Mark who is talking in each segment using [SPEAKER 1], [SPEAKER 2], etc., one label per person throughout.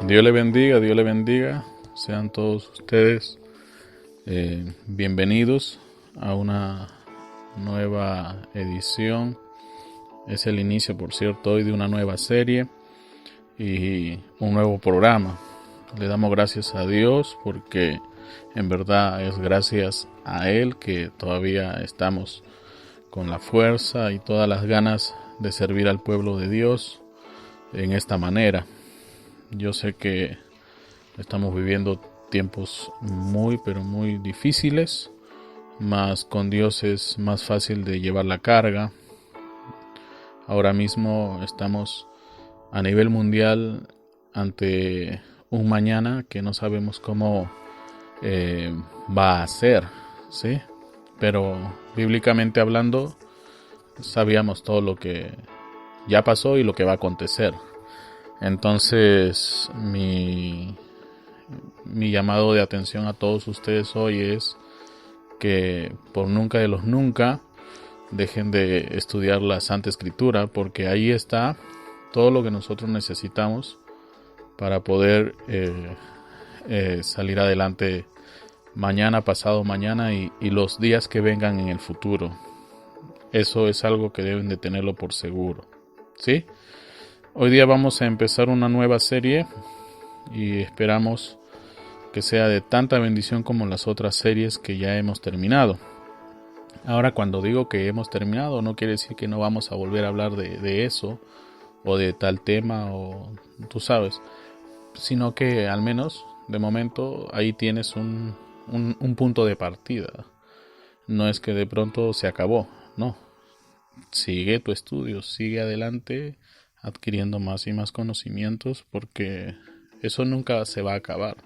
[SPEAKER 1] Dios le bendiga. Sean todos ustedes bienvenidos a una nueva edición. Es el inicio, por cierto, hoy de una nueva serie y un nuevo programa. Le damos gracias a Dios porque en verdad es gracias a Él que todavía estamos con la fuerza y todas las ganas de servir al pueblo de Dios en esta manera. Yo sé que estamos viviendo tiempos pero muy difíciles, mas con Dios es más fácil de llevar la carga. Ahora mismo estamos a nivel mundial ante un mañana que no sabemos cómo va a ser, ¿sí? Pero bíblicamente hablando, sabíamos todo lo que ya pasó y lo que va a acontecer. Entonces, mi llamado de atención a todos ustedes hoy es que por nunca de los nunca dejen de estudiar la Santa Escritura, porque ahí está todo lo que nosotros necesitamos para poder salir adelante mañana, pasado mañana y los días que vengan en el futuro. Eso es algo que deben de tenerlo por seguro, ¿sí? Hoy día vamos a empezar una nueva serie y esperamos que sea de tanta bendición como las otras series que ya hemos terminado. Ahora, cuando digo que hemos terminado, no quiere decir que no vamos a volver a hablar de eso o de tal tema o tú sabes, sino que al menos de momento ahí tienes un punto de partida. No es que de pronto se acabó, no. Sigue tu estudio, sigue adelante adquiriendo más y más conocimientos porque eso nunca se va a acabar,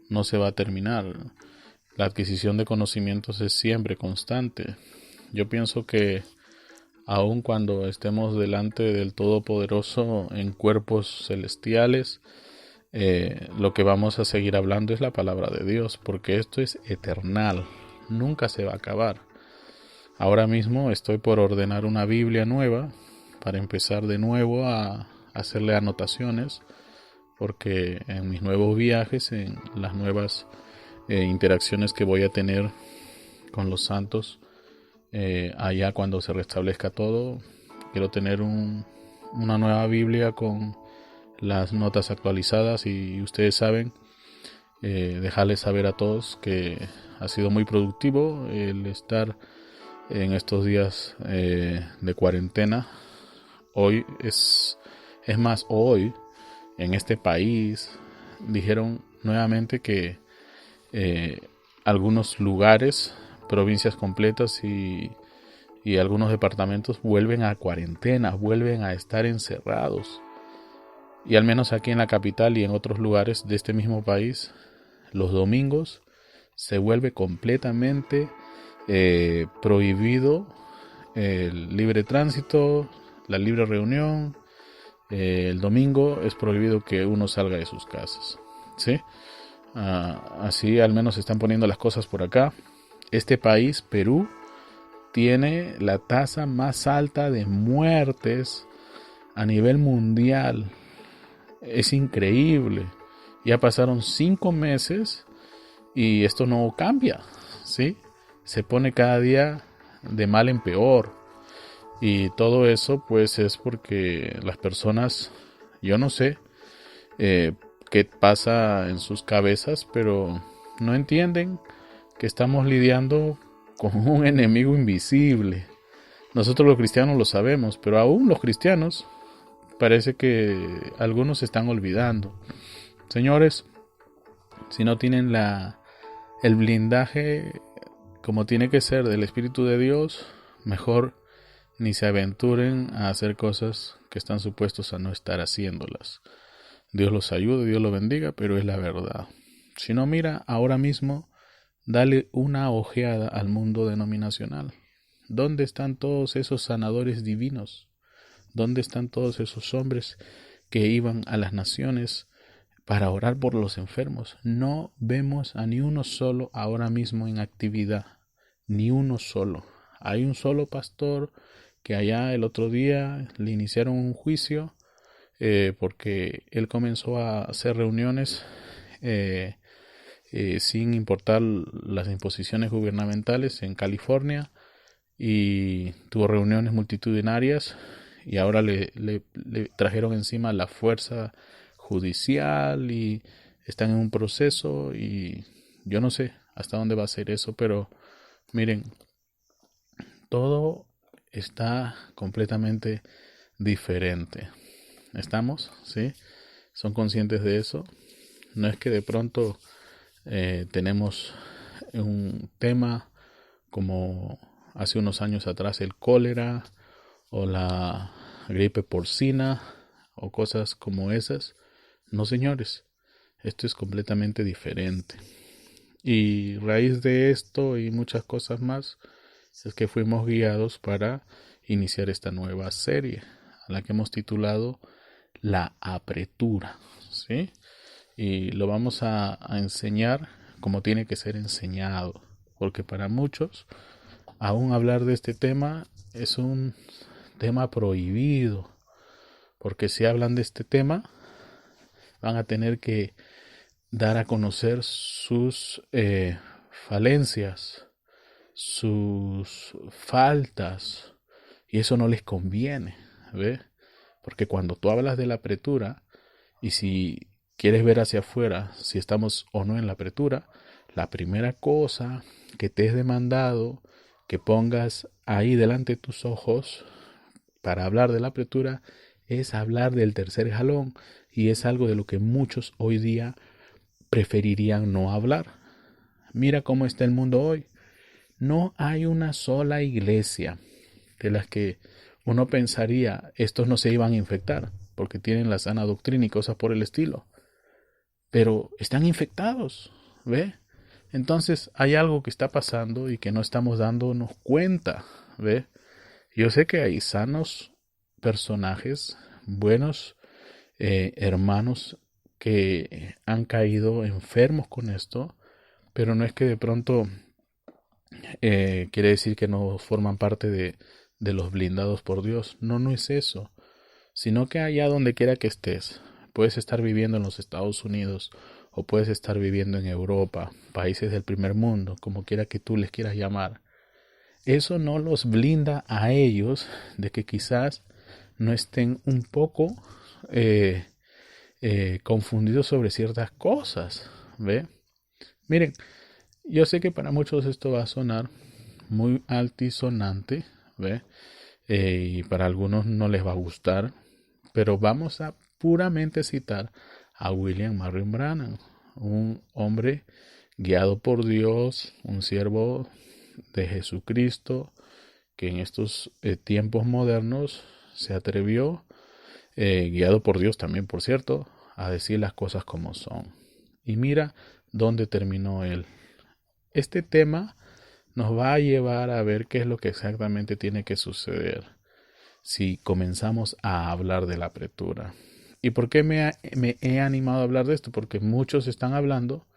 [SPEAKER 1] no se va a terminar. La adquisición de conocimientos es siempre constante. Yo pienso que aun cuando estemos delante del Todopoderoso en cuerpos celestiales, lo que vamos a seguir hablando es la palabra de Dios, porque esto es eternal, nunca se va a acabar. Ahora mismo estoy por ordenar una Biblia nueva para empezar de nuevo a hacerle anotaciones, porque en mis nuevos viajes, en las nuevas interacciones que voy a tener con los santos, allá cuando se restablezca todo, quiero tener una nueva Biblia con las notas actualizadas y ustedes saben, dejarles saber a todos que ha sido muy productivo el estar en estos días de cuarentena. Hoy es más, hoy en este país dijeron nuevamente que algunos lugares, provincias completas y algunos departamentos vuelven a cuarentena, vuelven a estar encerrados. Y al menos aquí en la capital y en otros lugares de este mismo país, los domingos se vuelve completamente prohibido el libre tránsito, la libre reunión. El domingo es prohibido que uno salga de sus casas, ¿sí? Así al menos se están poniendo las cosas por acá. Este país, Perú, tiene la tasa más alta de muertes a nivel mundial. Es increíble. Ya pasaron 5 meses y esto no cambia, ¿sí? Se pone cada día de mal en peor. Y todo eso pues es porque las personas, yo no sé qué pasa en sus cabezas, pero no entienden que estamos lidiando con un enemigo invisible. Nosotros los cristianos lo sabemos, pero aún los cristianos parece que algunos se están olvidando. Señores, si no tienen el blindaje como tiene que ser del Espíritu de Dios, mejor ni se aventuren a hacer cosas que están supuestos a no estar haciéndolas. Dios los ayude, Dios los bendiga, pero es la verdad. Si no, mira, ahora mismo dale una ojeada al mundo denominacional. ¿Dónde están todos esos sanadores divinos? ¿Dónde están todos esos hombres que iban a las naciones para orar por los enfermos? No vemos a ni uno solo ahora mismo en actividad. Ni uno solo. Hay un solo pastor que allá el otro día le iniciaron un juicio porque él comenzó a hacer reuniones eh, sin importar las imposiciones gubernamentales en California, y tuvo reuniones multitudinarias, y ahora le trajeron encima la fuerza judicial y están en un proceso, y yo no sé hasta dónde va a ser eso, pero miren, todo está completamente diferente. ¿Estamos? ¿Sí? ¿Son conscientes de eso? No es que de pronto tenemos un tema como hace unos años atrás el cólera o la gripe porcina o cosas como esas. No, señores, esto es completamente diferente. Y raíz de esto y muchas cosas más es que fuimos guiados para iniciar esta nueva serie a la que hemos titulado La Apretura, ¿sí? Y lo vamos a enseñar como tiene que ser enseñado, porque para muchos aún hablar de este tema es un tema prohibido, porque si hablan de este tema van a tener que dar a conocer sus falencias, sus faltas, y eso no les conviene, ¿ve? Porque cuando tú hablas de la apretura, y si quieres ver hacia afuera si estamos o no en la apretura, la primera cosa que te es demandado que pongas ahí delante de tus ojos para hablar de la apretura es hablar del tercer jalón, y es algo de lo que muchos hoy día preferirían no hablar. Mira cómo está el mundo hoy. No hay una sola iglesia de las que uno pensaría estos no se iban a infectar porque tienen la sana doctrina y cosas por el estilo, pero están infectados, ¿ve? Entonces hay algo que está pasando y que no estamos dándonos cuenta, ¿ve? Yo sé que hay sanos personajes, buenos hermanos que han caído enfermos con esto, pero no es que de pronto quiere decir que no forman parte de los blindados por Dios. No, no es eso, sino que allá donde quiera que estés, puedes estar viviendo en los Estados Unidos o puedes estar viviendo en Europa, países del primer mundo, como quiera que tú les quieras llamar. Eso no los blinda a ellos de que quizás no estén un poco confundidos sobre ciertas cosas, ¿ve? Miren, yo sé que para muchos esto va a sonar muy altisonante, ¿ve? Y para algunos no les va a gustar, pero vamos a puramente citar a William Marion Branham, un hombre guiado por Dios, un siervo de Jesucristo, que en estos tiempos modernos se atrevió, guiado por Dios también, por cierto, a decir las cosas como son. Y mira dónde terminó él. Este tema nos va a llevar a ver qué es lo que exactamente tiene que suceder si comenzamos a hablar de la apretura. ¿Y por qué me he animado a hablar de esto? Porque muchos están hablando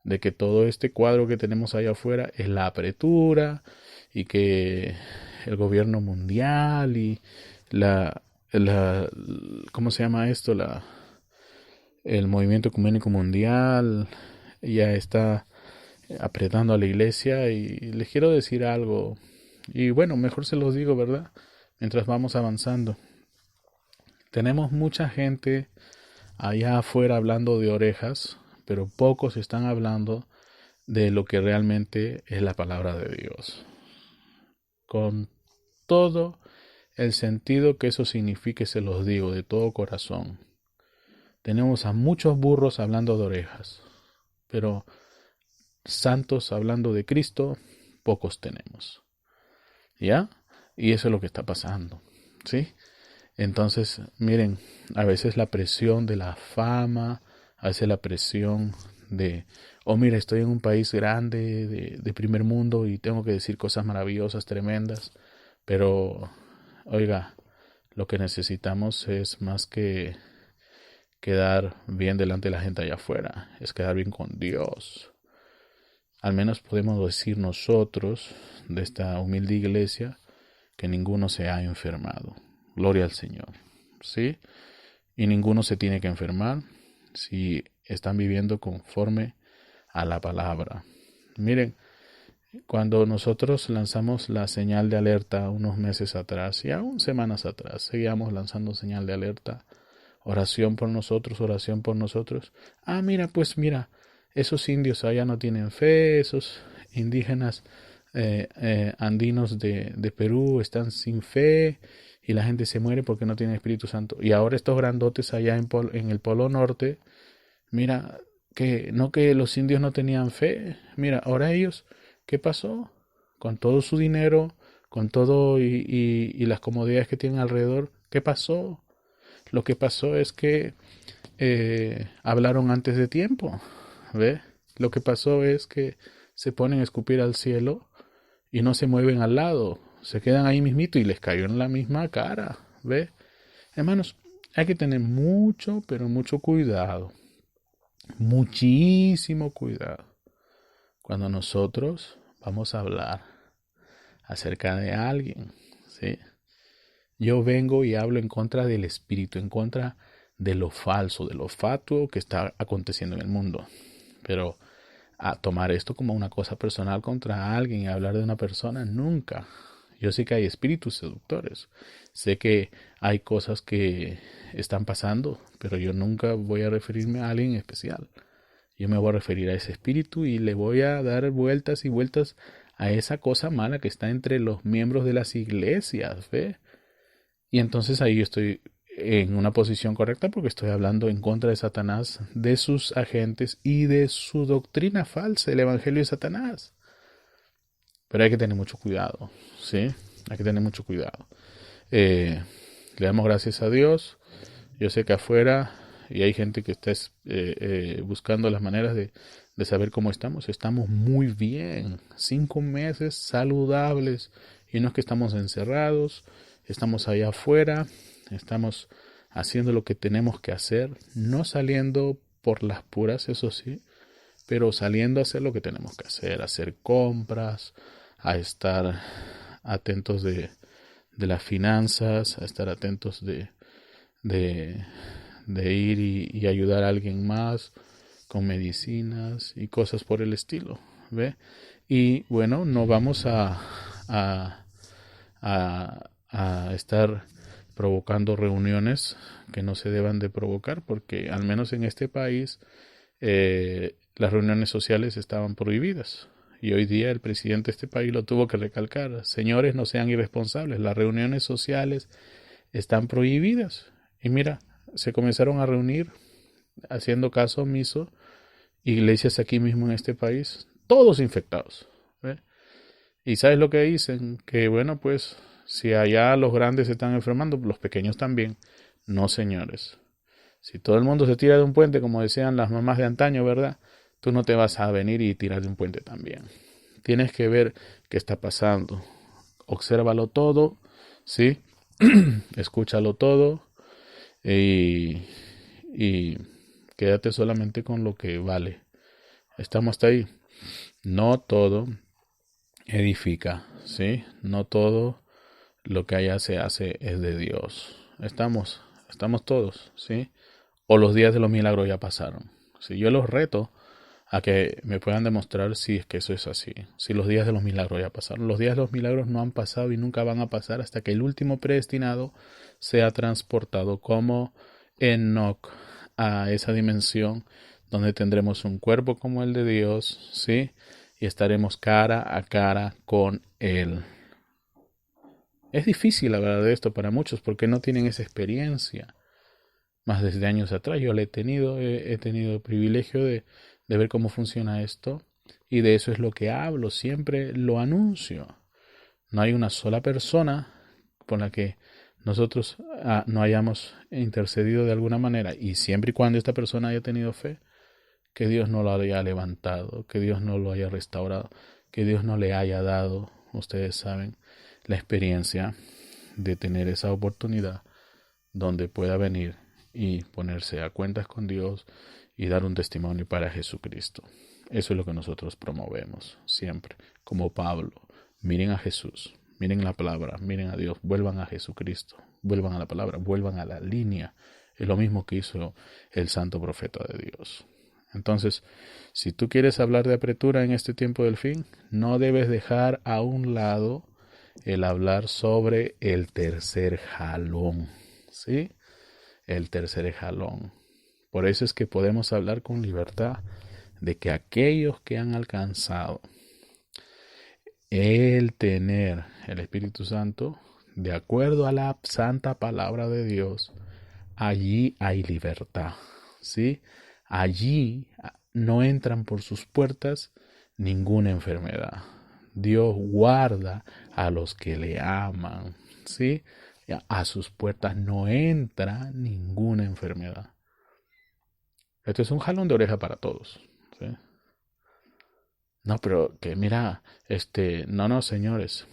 [SPEAKER 1] de que todo este cuadro que tenemos allá afuera es la apretura, y que el gobierno mundial y ¿cómo se llama esto? El movimiento ecuménico mundial ya está apretando a la iglesia, y les quiero decir algo, y bueno, mejor se los digo, ¿verdad? Mientras vamos avanzando. Tenemos mucha gente allá afuera hablando de orejas, pero pocos están hablando de lo que realmente es la palabra de Dios. Con todo el sentido que eso signifique, se los digo de todo corazón. Tenemos a muchos burros hablando de orejas, pero santos hablando de Cristo, pocos tenemos. ¿Ya? Y eso es lo que está pasando, ¿sí? Entonces, miren, a veces la presión de la fama, a veces la presión de, oh mira, estoy en un país grande, de primer mundo, y tengo que decir cosas maravillosas, tremendas, pero, oiga, lo que necesitamos es más que quedar bien delante de la gente allá afuera, es quedar bien con Dios. Al menos podemos decir nosotros, de esta humilde iglesia, que ninguno se ha enfermado. Gloria al Señor, ¿sí? y ninguno se tiene que enfermar si están viviendo conforme a la palabra. Miren, cuando nosotros lanzamos la señal de alerta unos meses atrás y aún semanas atrás, seguíamos lanzando señal de alerta, oración por nosotros, oración por nosotros. Mira, esos indios allá no tienen fe, esos indígenas andinos de Perú están sin fe y la gente se muere porque no tiene Espíritu Santo. Y ahora estos grandotes allá en el Polo Norte, mira, que los indios no tenían fe. Mira, ahora ellos, ¿qué pasó? Con todo su dinero, con todo y las comodidades que tienen alrededor, ¿qué pasó? Lo que pasó es que hablaron antes de tiempo, ¿ve? Lo que pasó es que se ponen a escupir al cielo y no se mueven al lado, se quedan ahí mismito y les cayó en la misma cara, ¿ve? Hermanos, hay que tener mucho, pero mucho cuidado, muchísimo cuidado, cuando nosotros vamos a hablar acerca de alguien, ¿sí? Yo vengo y hablo en contra del espíritu, en contra de lo falso, de lo fatuo que está aconteciendo en el mundo. Pero a tomar esto como una cosa personal contra alguien y hablar de una persona, nunca. Yo sé que hay espíritus seductores, sé que hay cosas que están pasando, pero yo nunca voy a referirme a alguien especial. Yo me voy a referir a ese espíritu y le voy a dar vueltas y vueltas a esa cosa mala que está entre los miembros de las iglesias, ¿ve? Y entonces ahí yo estoy en una posición correcta porque estoy hablando en contra de Satanás, de sus agentes y de su doctrina falsa, el evangelio de Satanás. Pero hay que tener mucho cuidado, ¿sí? Hay que tener mucho cuidado. Le damos gracias a Dios. Yo sé que afuera, y hay gente que está buscando las maneras de saber cómo estamos. Estamos muy bien. 5 meses saludables. Y no es que estamos encerrados. Estamos allá afuera. Estamos haciendo lo que tenemos que hacer. No saliendo por las puras, eso sí. Pero saliendo a hacer lo que tenemos que hacer. A hacer compras. A estar atentos de las finanzas. A estar atentos de ir y ayudar a alguien más con medicinas y cosas por el estilo, ¿ve? Y bueno, no vamos a estar provocando reuniones que no se deban de provocar, porque al menos en este país las reuniones sociales estaban prohibidas. Y hoy día el presidente de este país lo tuvo que recalcar. Señores, no sean irresponsables, las reuniones sociales están prohibidas. Y mira, se comenzaron a reunir haciendo caso omiso iglesias aquí mismo en este país, todos infectados, ¿ve? Y ¿sabes lo que dicen? Que bueno, pues si allá los grandes se están enfermando, los pequeños también. No, señores. Si todo el mundo se tira de un puente, como decían las mamás de antaño, ¿verdad? Tú no te vas a venir y tirar de un puente también. Tienes que ver qué está pasando. Obsérvalo todo, ¿sí? Escúchalo todo. Y quédate solamente con lo que vale. Estamos hasta ahí. No todo edifica, ¿sí? No todo lo que allá se hace es de Dios. Estamos todos, ¿sí? O los días de los milagros ya pasaron. Si yo los reto a que me puedan demostrar si es que eso es así. Si los días de los milagros ya pasaron. Los días de los milagros no han pasado y nunca van a pasar hasta que el último predestinado sea transportado como Enoc a esa dimensión donde tendremos un cuerpo como el de Dios, ¿sí? Y estaremos cara a cara con Él. Es difícil hablar de esto para muchos porque no tienen esa experiencia. Más desde años atrás yo he tenido el privilegio de ver cómo funciona esto y de eso es lo que hablo, siempre lo anuncio. No hay una sola persona por la que nosotros no hayamos intercedido de alguna manera y siempre y cuando esta persona haya tenido fe, que Dios no lo haya levantado, que Dios no lo haya restaurado, que Dios no le haya dado, ustedes saben, la experiencia de tener esa oportunidad donde pueda venir y ponerse a cuentas con Dios y dar un testimonio para Jesucristo. Eso es lo que nosotros promovemos siempre, como Pablo. Miren a Jesús, miren la palabra, miren a Dios, vuelvan a Jesucristo, vuelvan a la palabra, vuelvan a la línea. Es lo mismo que hizo el santo profeta de Dios. Entonces, si tú quieres hablar de apretura en este tiempo del fin, no debes dejar a un lado el hablar sobre el tercer jalón, ¿sí? El tercer jalón. Por eso es que podemos hablar con libertad de que aquellos que han alcanzado el tener el Espíritu Santo, de acuerdo a la santa palabra de Dios, allí hay libertad, ¿sí? Allí no entran por sus puertas ninguna enfermedad. Dios guarda a los que le aman, ¿sí? A sus puertas no entra ninguna enfermedad. Esto es un jalón de oreja para todos, ¿sí? No, pero que mira, no, señores.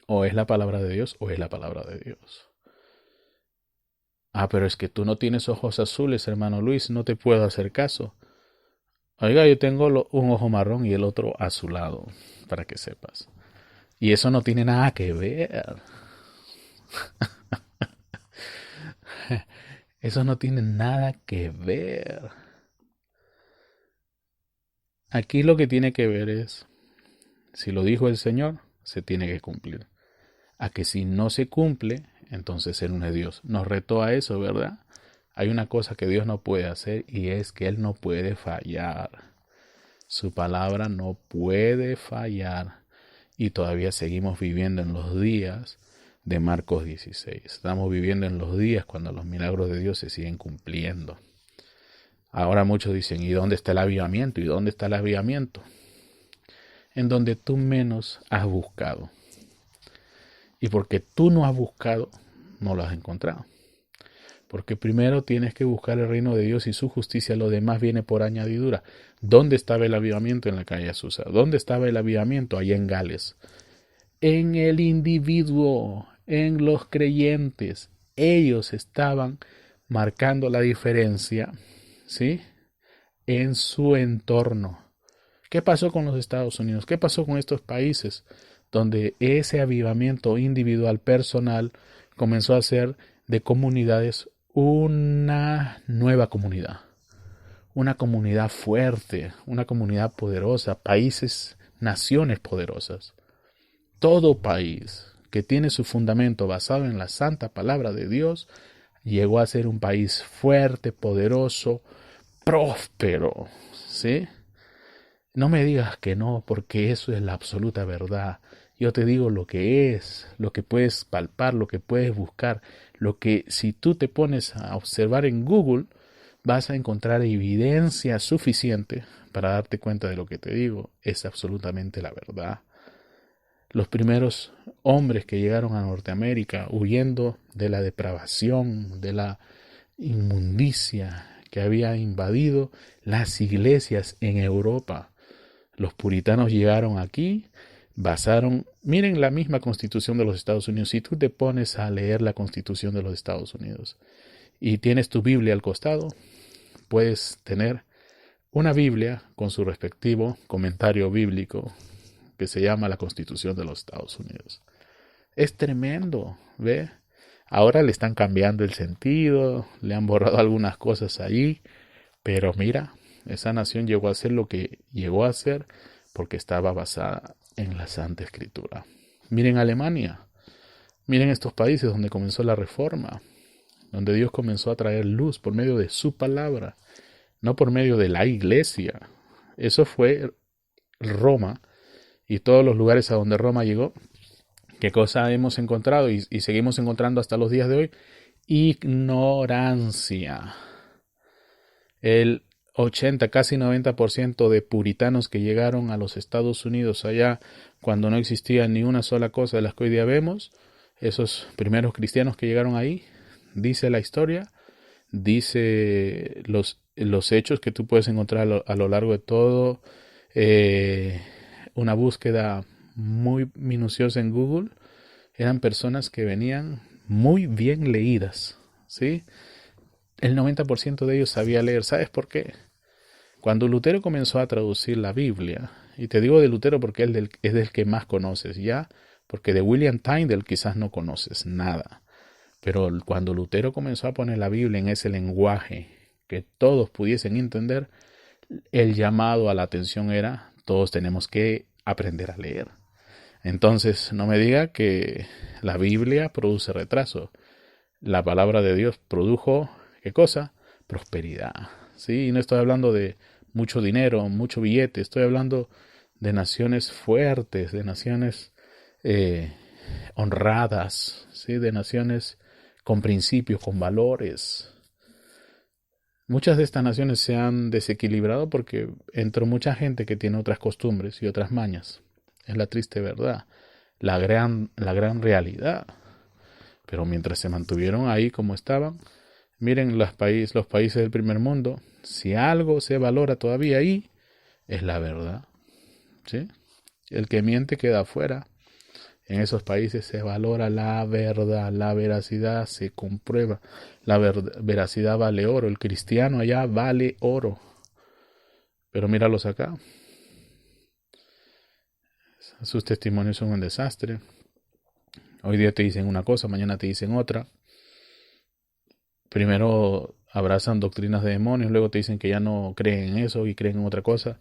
[SPEAKER 1] O es la palabra de Dios o es la palabra de Dios. Ah, pero es que tú no tienes ojos azules, hermano Luis, no te puedo hacer caso. Oiga, yo tengo un ojo marrón y el otro azulado, para que sepas. Y eso no tiene nada que ver. Eso no tiene nada que ver. Aquí lo que tiene que ver es, si lo dijo el Señor, se tiene que cumplir. A que si no se cumple, entonces Él no es Dios. Nos retó a eso, ¿verdad? Hay una cosa que Dios no puede hacer y es que Él no puede fallar. Su palabra no puede fallar. Y todavía seguimos viviendo en los días de Marcos 16. Estamos viviendo en los días cuando los milagros de Dios se siguen cumpliendo. Ahora muchos dicen, ¿y dónde está el avivamiento? ¿Y dónde está el avivamiento? En donde tú menos has buscado. Y porque tú no has buscado, no lo has encontrado. Porque primero tienes que buscar el reino de Dios y su justicia, lo demás viene por añadidura. ¿Dónde estaba el avivamiento? En la calle Azusa. ¿Dónde estaba el avivamiento? Allá en Gales. En el individuo, en los creyentes. Ellos estaban marcando la diferencia, ¿sí? En su entorno. ¿Qué pasó con los Estados Unidos? ¿Qué pasó con estos países donde ese avivamiento individual, personal, comenzó a ser de comunidades una nueva comunidad? Una comunidad fuerte, una comunidad poderosa, países, naciones poderosas. Todo país que tiene su fundamento basado en la santa palabra de Dios llegó a ser un país fuerte, poderoso, próspero, ¿sí? No me digas que no, porque eso es la absoluta verdad. Yo te digo lo que es, lo que puedes palpar, lo que puedes buscar, lo que si tú te pones a observar en Google, vas a encontrar evidencia suficiente para darte cuenta de lo que te digo. Es absolutamente la verdad. Los primeros hombres que llegaron a Norteamérica huyendo de la depravación, de la inmundicia que había invadido las iglesias en Europa. Los puritanos llegaron aquí, miren la misma Constitución de los Estados Unidos. Si tú te pones a leer la Constitución de los Estados Unidos y tienes tu Biblia al costado, puedes tener una Biblia con su respectivo comentario bíblico que se llama la Constitución de los Estados Unidos. Es tremendo, ¿ve? Ahora le están cambiando el sentido, le han borrado algunas cosas allí, pero mira, esa nación llegó a ser lo que llegó a ser porque estaba basada en la Santa Escritura. Miren Alemania, miren estos países donde comenzó la Reforma, donde Dios comenzó a traer luz por medio de su palabra, no por medio de la iglesia. Eso fue Roma y todos los lugares a donde Roma llegó. ¿Qué cosa hemos encontrado y seguimos encontrando hasta los días de hoy? Ignorancia. El 80, casi 90% de puritanos que llegaron a los Estados Unidos allá cuando no existía ni una sola cosa de las que hoy día vemos, esos primeros cristianos que llegaron ahí, dice la historia, dice los hechos que tú puedes encontrar a lo largo de todo, una búsqueda muy minuciosa en Google, eran personas que venían muy bien leídas, ¿sí? El 90% de ellos sabía leer. ¿Sabes por qué? Cuando Lutero comenzó a traducir la Biblia, y te digo de Lutero porque es del que más conoces, ¿ya? Porque de William Tyndale quizás no conoces nada. Pero cuando Lutero comenzó a poner la Biblia en ese lenguaje que todos pudiesen entender, el llamado a la atención era: todos tenemos que aprender a leer. Entonces, no me diga que la Biblia produce retraso. La palabra de Dios produjo, ¿qué cosa? Prosperidad. Sí, y no estoy hablando de mucho dinero, mucho billete, estoy hablando de naciones fuertes, de naciones honradas, ¿sí? De naciones con principios, con valores. Muchas de estas naciones se han desequilibrado porque entró mucha gente que tiene otras costumbres y otras mañas. Es la triste verdad, la gran realidad. Pero mientras se mantuvieron ahí como estaban, miren los países del primer mundo, si algo se valora todavía ahí, es la verdad. ¿Sí? El que miente queda afuera. En esos países se valora la verdad, la veracidad se comprueba. La veracidad vale oro. El cristiano allá vale oro. Pero míralos acá. Sus testimonios son un desastre. Hoy día te dicen una cosa, mañana te dicen otra. Primero abrazan doctrinas de demonios, luego te dicen que ya no creen en eso y creen en otra cosa.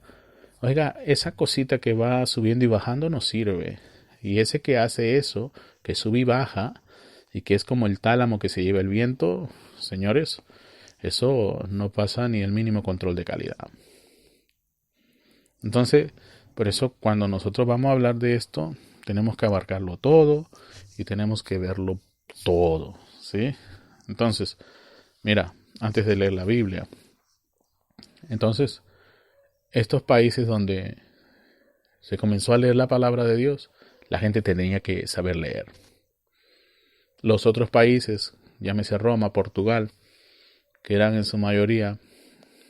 [SPEAKER 1] Oiga, esa cosita que va subiendo y bajando no sirve. Y ese que hace eso, que sube y baja, y que es como el tálamo que se lleva el viento, señores, eso no pasa ni el mínimo control de calidad. Entonces, por eso cuando nosotros vamos a hablar de esto, tenemos que abarcarlo todo y tenemos que verlo todo, ¿sí? Entonces, mira, antes de leer la Biblia, entonces, estos países donde se comenzó a leer la palabra de Dios, la gente tenía que saber leer. Los otros países, llámese Roma, Portugal, que eran en su mayoría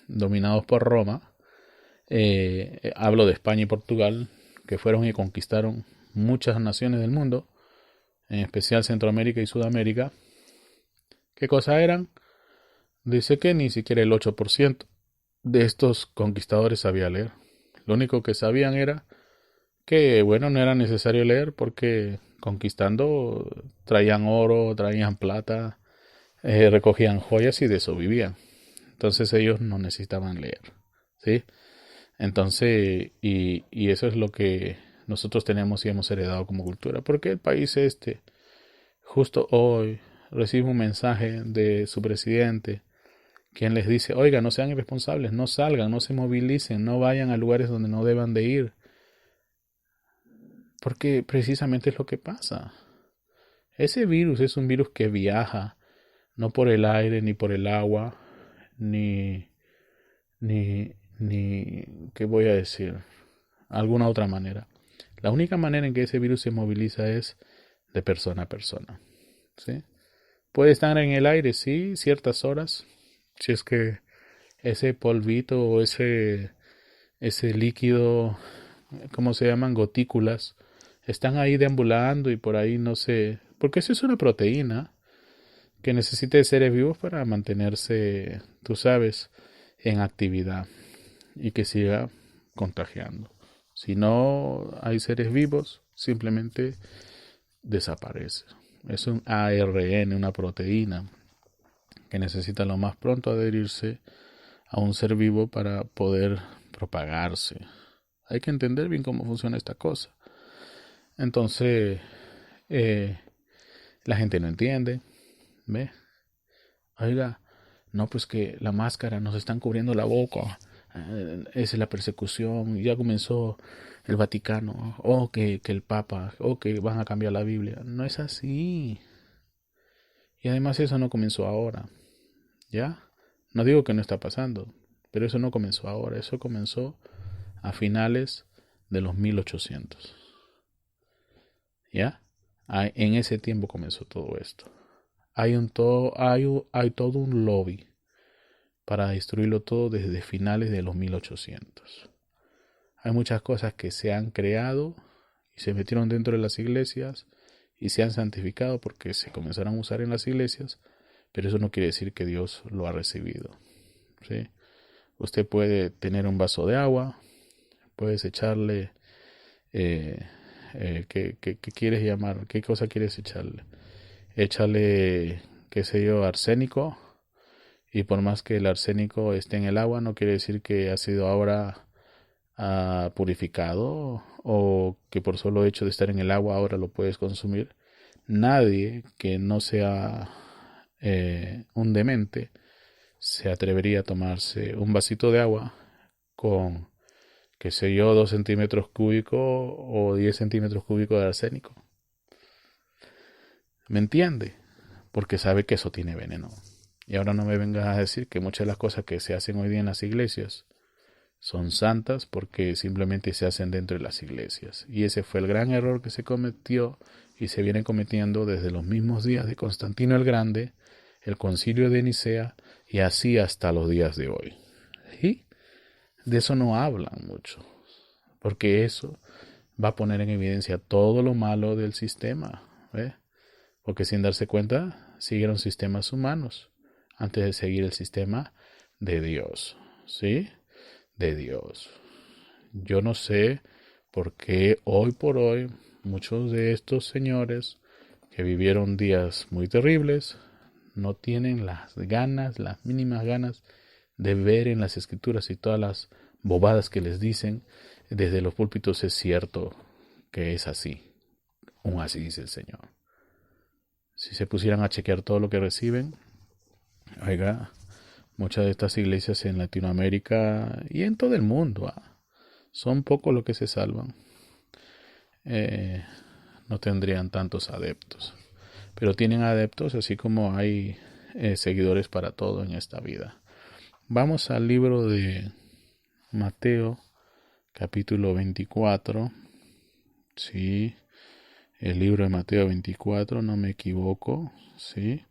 [SPEAKER 1] dominados por Roma, hablo de España y Portugal, que fueron y conquistaron muchas naciones del mundo, en especial Centroamérica y Sudamérica. ¿Qué cosa eran? Dice que ni siquiera el 8% de estos conquistadores sabía leer. Lo único que sabían era que, bueno, no era necesario leer porque conquistando traían oro, traían plata, recogían joyas y de eso vivían. Entonces ellos no necesitaban leer, ¿sí? Entonces, y eso es lo que nosotros tenemos y hemos heredado como cultura. Porque el país justo hoy, recibe un mensaje de su presidente, quien les dice: oiga, no sean irresponsables, no salgan, no se movilicen, no vayan a lugares donde no deban de ir. Porque precisamente es lo que pasa. Ese virus es un virus que viaja, no por el aire, ni por el agua, ni, ¿qué voy a decir? Alguna otra manera. La única manera en que ese virus se moviliza es de persona a persona, ¿sí? Puede estar en el aire, sí, ciertas horas, si es que ese polvito o ese líquido, ¿cómo se llaman? Gotículas, están ahí deambulando y por ahí no sé, porque eso es una proteína que necesita de seres vivos para mantenerse, tú sabes, en actividad y que siga contagiando. Si no hay seres vivos, simplemente desaparece. Es un ARN, una proteína que necesita lo más pronto adherirse a un ser vivo para poder propagarse. Hay que entender bien cómo funciona esta cosa. Entonces, la gente no entiende, ¿ve? Oiga, no, pues que la máscara nos están cubriendo la boca. Esa es la persecución. Ya comenzó el Vaticano. O que el Papa. O que van a cambiar la Biblia. No es así. Y además eso no comenzó ahora. ¿Ya? No digo que no está pasando. Pero eso no comenzó ahora. Eso comenzó a finales de los 1800. ¿Ya? En ese tiempo comenzó todo esto. Hay todo un lobby para destruirlo todo desde finales de los 1800. Hay muchas cosas que se han creado y se metieron dentro de las iglesias y se han santificado porque se comenzaron a usar en las iglesias, pero eso no quiere decir que Dios lo ha recibido, ¿sí? Usted puede tener un vaso de agua, puedes echarle, ¿qué quieres llamar? ¿Qué cosa quieres echarle? échale, qué sé yo, arsénico, y por más que el arsénico esté en el agua, no quiere decir que ha sido ahora purificado o que por solo hecho de estar en el agua ahora lo puedes consumir. Nadie que no sea un demente se atrevería a tomarse un vasito de agua con, qué sé yo, 2 centímetros cúbicos o 10 centímetros cúbicos de arsénico. ¿Me entiende? Porque sabe que eso tiene veneno. Y ahora no me vengas a decir que muchas de las cosas que se hacen hoy día en las iglesias son santas porque simplemente se hacen dentro de las iglesias. Y ese fue el gran error que se cometió y se viene cometiendo desde los mismos días de Constantino el Grande, el Concilio de Nicea y así hasta los días de hoy. ¿Sí? De eso no hablan mucho, porque eso va a poner en evidencia todo lo malo del sistema, ¿eh? Porque sin darse cuenta siguieron sistemas humanos antes de seguir el sistema de Dios, ¿sí? De Dios. Yo no sé por qué hoy por hoy muchos de estos señores que vivieron días muy terribles no tienen las ganas, las mínimas ganas de ver en las escrituras y todas las bobadas que les dicen desde los púlpitos es cierto que es así. Aún así dice el Señor. Si se pusieran a chequear todo lo que reciben, oiga, muchas de estas iglesias en Latinoamérica y en todo el mundo son pocos los que se salvan. No tendrían tantos adeptos. Pero tienen adeptos así como hay seguidores para todo en esta vida. Vamos al libro de Mateo, capítulo 24. Sí, el libro de Mateo 24, no me equivoco. Sí,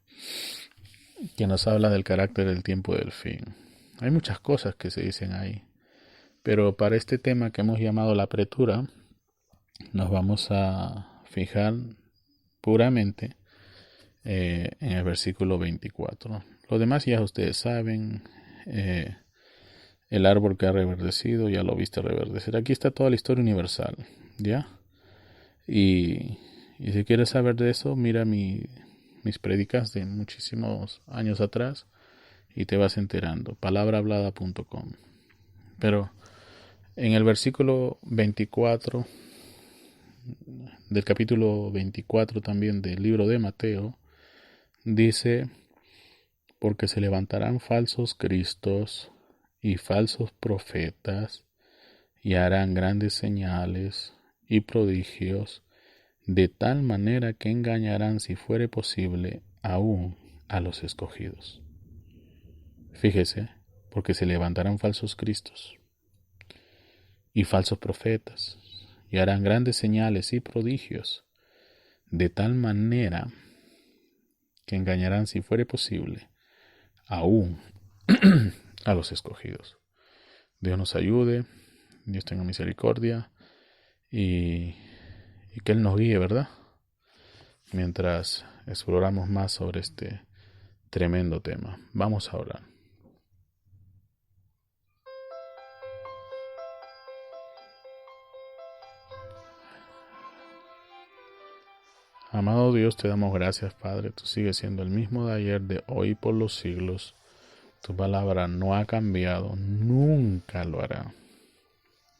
[SPEAKER 1] que nos habla del carácter del tiempo del fin. Hay muchas cosas que se dicen ahí, pero para este tema que hemos llamado la apretura, nos vamos a fijar puramente en el versículo 24. Lo demás ya ustedes saben, el árbol que ha reverdecido ya lo viste reverdecer. Aquí está toda la historia universal, ¿ya? Y si quieres saber de eso, mira mis prédicas de muchísimos años atrás y te vas enterando. Palabrahablada.com. Pero en el versículo 24 del capítulo 24 también del libro de Mateo, dice: porque se levantarán falsos cristos y falsos profetas y harán grandes señales y prodigios, de tal manera que engañarán, si fuere posible, aún a los escogidos. Fíjese, porque se levantarán falsos cristos y falsos profetas y harán grandes señales y prodigios, de tal manera que engañarán, si fuere posible, aún a los escogidos. Dios nos ayude, Dios tenga misericordia y que Él nos guíe, ¿verdad? Mientras exploramos más sobre este tremendo tema. Vamos a orar. Amado Dios, te damos gracias, Padre. Tú sigues siendo el mismo de ayer, de hoy y por los siglos. Tu palabra no ha cambiado, nunca lo hará.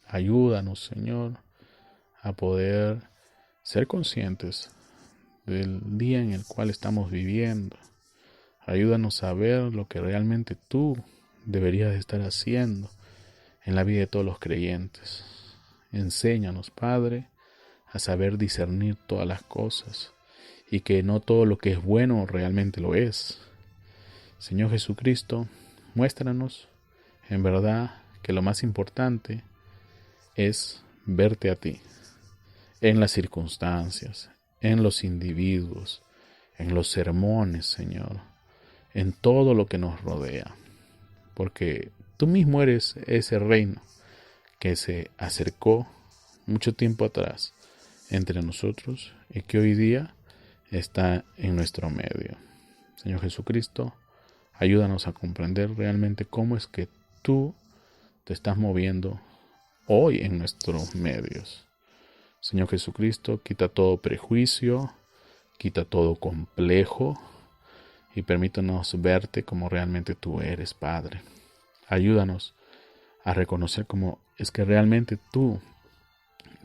[SPEAKER 1] Ayúdanos, Señor, a poder ser conscientes del día en el cual estamos viviendo. Ayúdanos a ver lo que realmente tú deberías estar haciendo en la vida de todos los creyentes. Enséñanos, Padre, a saber discernir todas las cosas y que no todo lo que es bueno realmente lo es. Señor Jesucristo, muéstranos en verdad que lo más importante es verte a ti en las circunstancias, en los individuos, en los sermones, Señor, en todo lo que nos rodea, porque tú mismo eres ese reino que se acercó mucho tiempo atrás entre nosotros y que hoy día está en nuestro medio. Señor Jesucristo, ayúdanos a comprender realmente cómo es que tú te estás moviendo hoy en nuestros medios. Señor Jesucristo, quita todo prejuicio, Quita todo complejo y permítanos verte como realmente tú eres, Padre. Ayúdanos a reconocer cómo es que realmente tú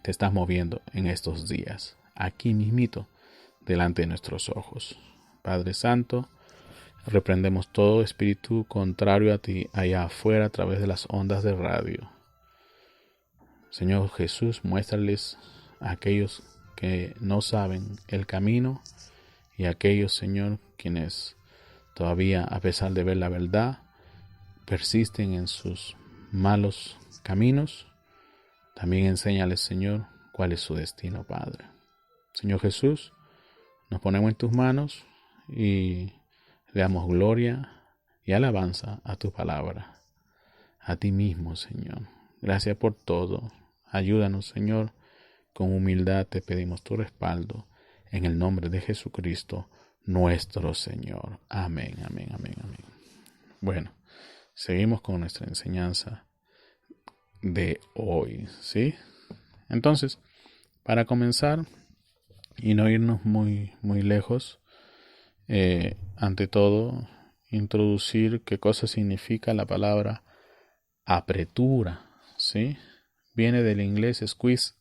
[SPEAKER 1] te estás moviendo en estos días, aquí mismito, delante de nuestros ojos. Padre Santo, reprendemos todo espíritu contrario a ti allá afuera a través de las ondas de radio. Señor Jesús, muéstrales a aquellos que no saben el camino y a aquellos, Señor, quienes todavía, a pesar de ver la verdad, persisten en sus malos caminos. También enséñales, Señor, cuál es su destino, Padre. Señor Jesús, nos ponemos en tus manos y le damos gloria y alabanza a tu palabra, a ti mismo, Señor. Gracias por todo. Ayúdanos, Señor. Con humildad te pedimos tu respaldo. En el nombre de Jesucristo, nuestro Señor. Amén, amén, amén, amén. Bueno, seguimos con nuestra enseñanza de hoy, ¿sí? Entonces, para comenzar y no irnos muy lejos, ante todo, introducir qué cosa significa la palabra apretura, ¿sí? Viene del inglés squeeze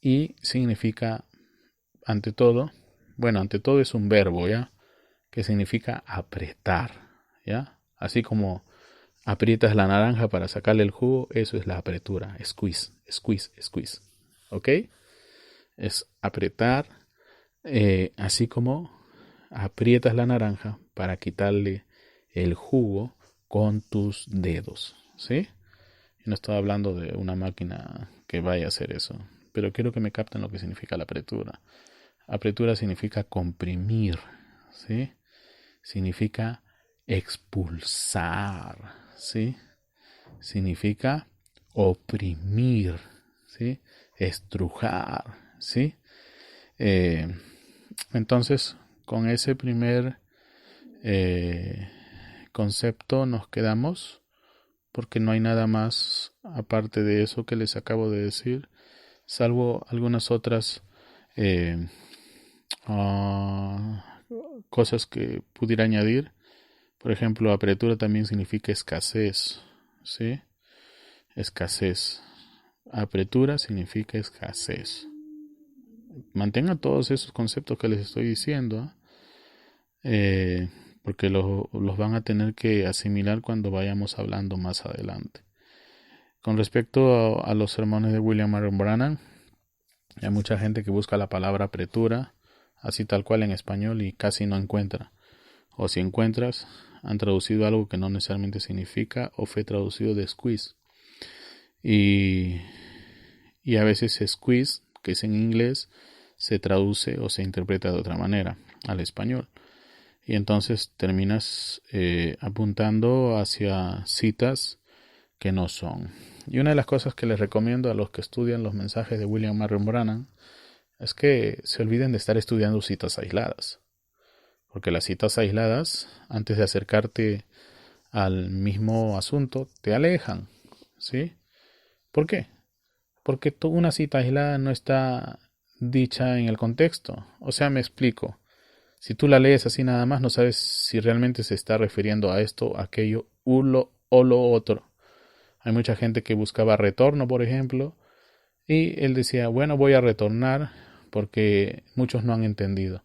[SPEAKER 1] y significa, ante todo es un verbo, ¿ya? Que significa apretar, ¿ya? Así como aprietas la naranja para sacarle el jugo, eso es la apretura, squeeze, squeeze, squeeze, ¿ok? Es apretar, así como aprietas la naranja para quitarle el jugo con tus dedos, ¿sí? No estoy hablando de una máquina que vaya a hacer eso, pero quiero que me capten lo que significa la apretura. Apretura significa comprimir, ¿sí? Significa expulsar, ¿sí? Significa oprimir, ¿sí? Estrujar, ¿sí? Entonces, con ese primer concepto nos quedamos, porque no hay nada más aparte de eso que les acabo de decir, salvo algunas otras cosas que pudiera añadir. Por ejemplo, apretura también significa escasez, ¿sí? Escasez. Apretura significa escasez. Mantengan todos esos conceptos que les estoy diciendo, porque los van a tener que asimilar cuando vayamos hablando más adelante. Con respecto a los sermones de William Marion Branham, hay mucha gente que busca la palabra apretura, así tal cual en español, y casi no encuentra. O si encuentras, han traducido algo que no necesariamente significa, o fue traducido de squeeze. Y a veces squeeze, que es en inglés, se traduce o se interpreta de otra manera al español. Y entonces terminas apuntando hacia citas que no son. Y una de las cosas que les recomiendo a los que estudian los mensajes de William Marion Branham es que se olviden de estar estudiando citas aisladas. Porque las citas aisladas, antes de acercarte al mismo asunto, te alejan, ¿sí? ¿Por qué? Porque una cita aislada no está dicha en el contexto. O sea, me explico. Si tú la lees así nada más, no sabes si realmente se está refiriendo a esto, aquello, o lo otro. Hay mucha gente que buscaba retorno, por ejemplo, y él decía, bueno, voy a retornar porque muchos no han entendido.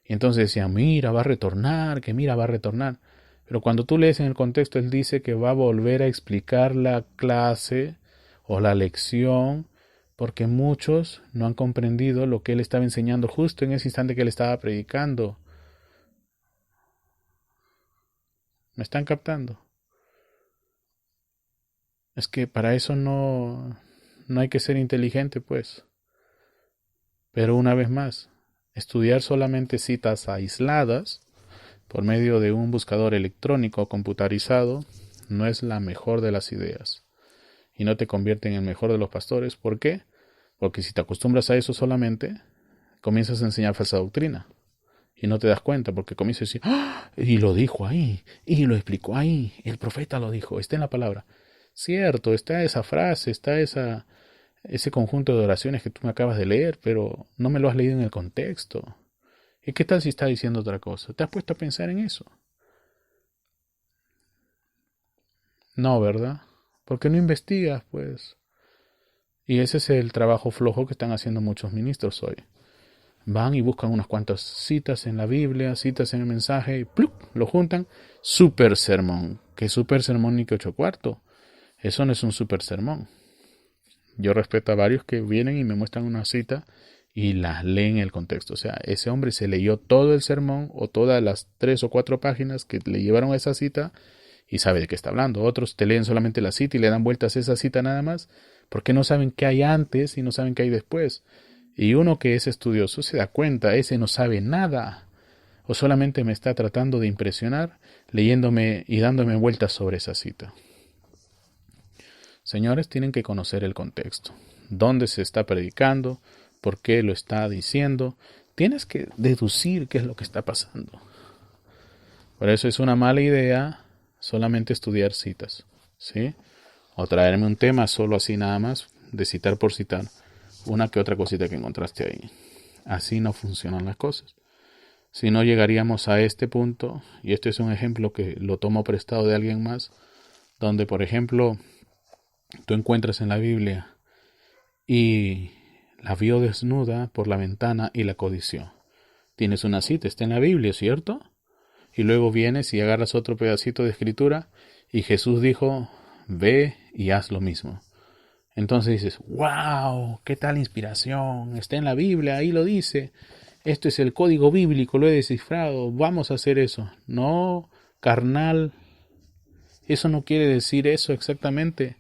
[SPEAKER 1] Y entonces decían, mira, va a retornar, que mira, va a retornar. Pero cuando tú lees en el contexto, él dice que va a volver a explicar la clase o la lección, porque muchos no han comprendido lo que él estaba enseñando justo en ese instante que él estaba predicando. ¿Me están captando? Es que para eso no hay que ser inteligente, pues. Pero una vez más, estudiar solamente citas aisladas por medio de un buscador electrónico o computarizado no es la mejor de las ideas. Y no te convierte en el mejor de los pastores. ¿Por qué? Porque si te acostumbras a eso solamente, comienzas a enseñar falsa doctrina. Y no te das cuenta porque comienzas a decir, ¡ah! Y lo dijo ahí, y lo explicó ahí, el profeta lo dijo, está en la palabra. Cierto, está esa frase, está esa ese conjunto de oraciones que tú me acabas de leer, pero no me lo has leído en el contexto. ¿Y qué tal si está diciendo otra cosa? ¿Te has puesto a pensar en eso? No, ¿verdad? Porque no investigas, pues. Y ese es el trabajo flojo que están haciendo muchos ministros hoy. Van y buscan unas cuantas citas en la Biblia, citas en el mensaje, y ¡plup! Lo juntan. Super sermón. ¿Qué super sermón ni que 8 cuartos? Eso no es un super sermón. Yo respeto a varios que vienen y me muestran una cita y las leen en el contexto. O sea, ese hombre se leyó todo el sermón o todas las 3 o 4 páginas que le llevaron a esa cita y sabe de qué está hablando. Otros te leen solamente la cita y le dan vueltas a esa cita nada más porque no saben qué hay antes y no saben qué hay después. Y uno que es estudioso se da cuenta, ese no sabe nada o solamente me está tratando de impresionar leyéndome y dándome vueltas sobre esa cita. Señores, tienen que conocer el contexto, dónde se está predicando, por qué lo está diciendo. Tienes que deducir qué es lo que está pasando. Por eso es una mala idea solamente estudiar citas, ¿sí? O traerme un tema solo así nada más, de citar por citar, una que otra cosita que encontraste ahí. Así no funcionan las cosas. Si no llegaríamos a este punto, y este es un ejemplo que lo tomo prestado de alguien más, donde por ejemplo tú encuentras en la Biblia y la vio desnuda por la ventana y la codició. Tienes una cita, está en la Biblia, ¿cierto? Y luego vienes y agarras otro pedacito de escritura y Jesús dijo, ve y haz lo mismo. Entonces dices, wow, qué tal inspiración, está en la Biblia, ahí lo dice, esto es el código bíblico, lo he descifrado, vamos a hacer eso. No, carnal, eso no quiere decir eso exactamente.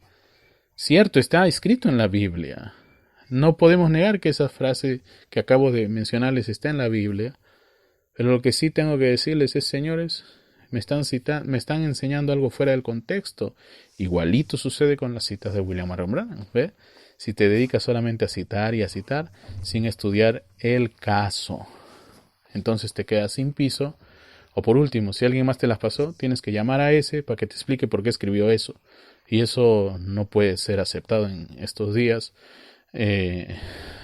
[SPEAKER 1] Cierto, está escrito en la Biblia. No podemos negar que esa frase que acabo de mencionarles está en la Biblia, pero lo que sí tengo que decirles es, señores, me están enseñando algo fuera del contexto. Igualito sucede con las citas de William Marion Branham, ¿ve? Si te dedicas solamente a citar y a citar sin estudiar el caso, entonces te quedas sin piso. O por último, si alguien más te las pasó, tienes que llamar a ese para que te explique por qué escribió eso. Y eso no puede ser aceptado en estos días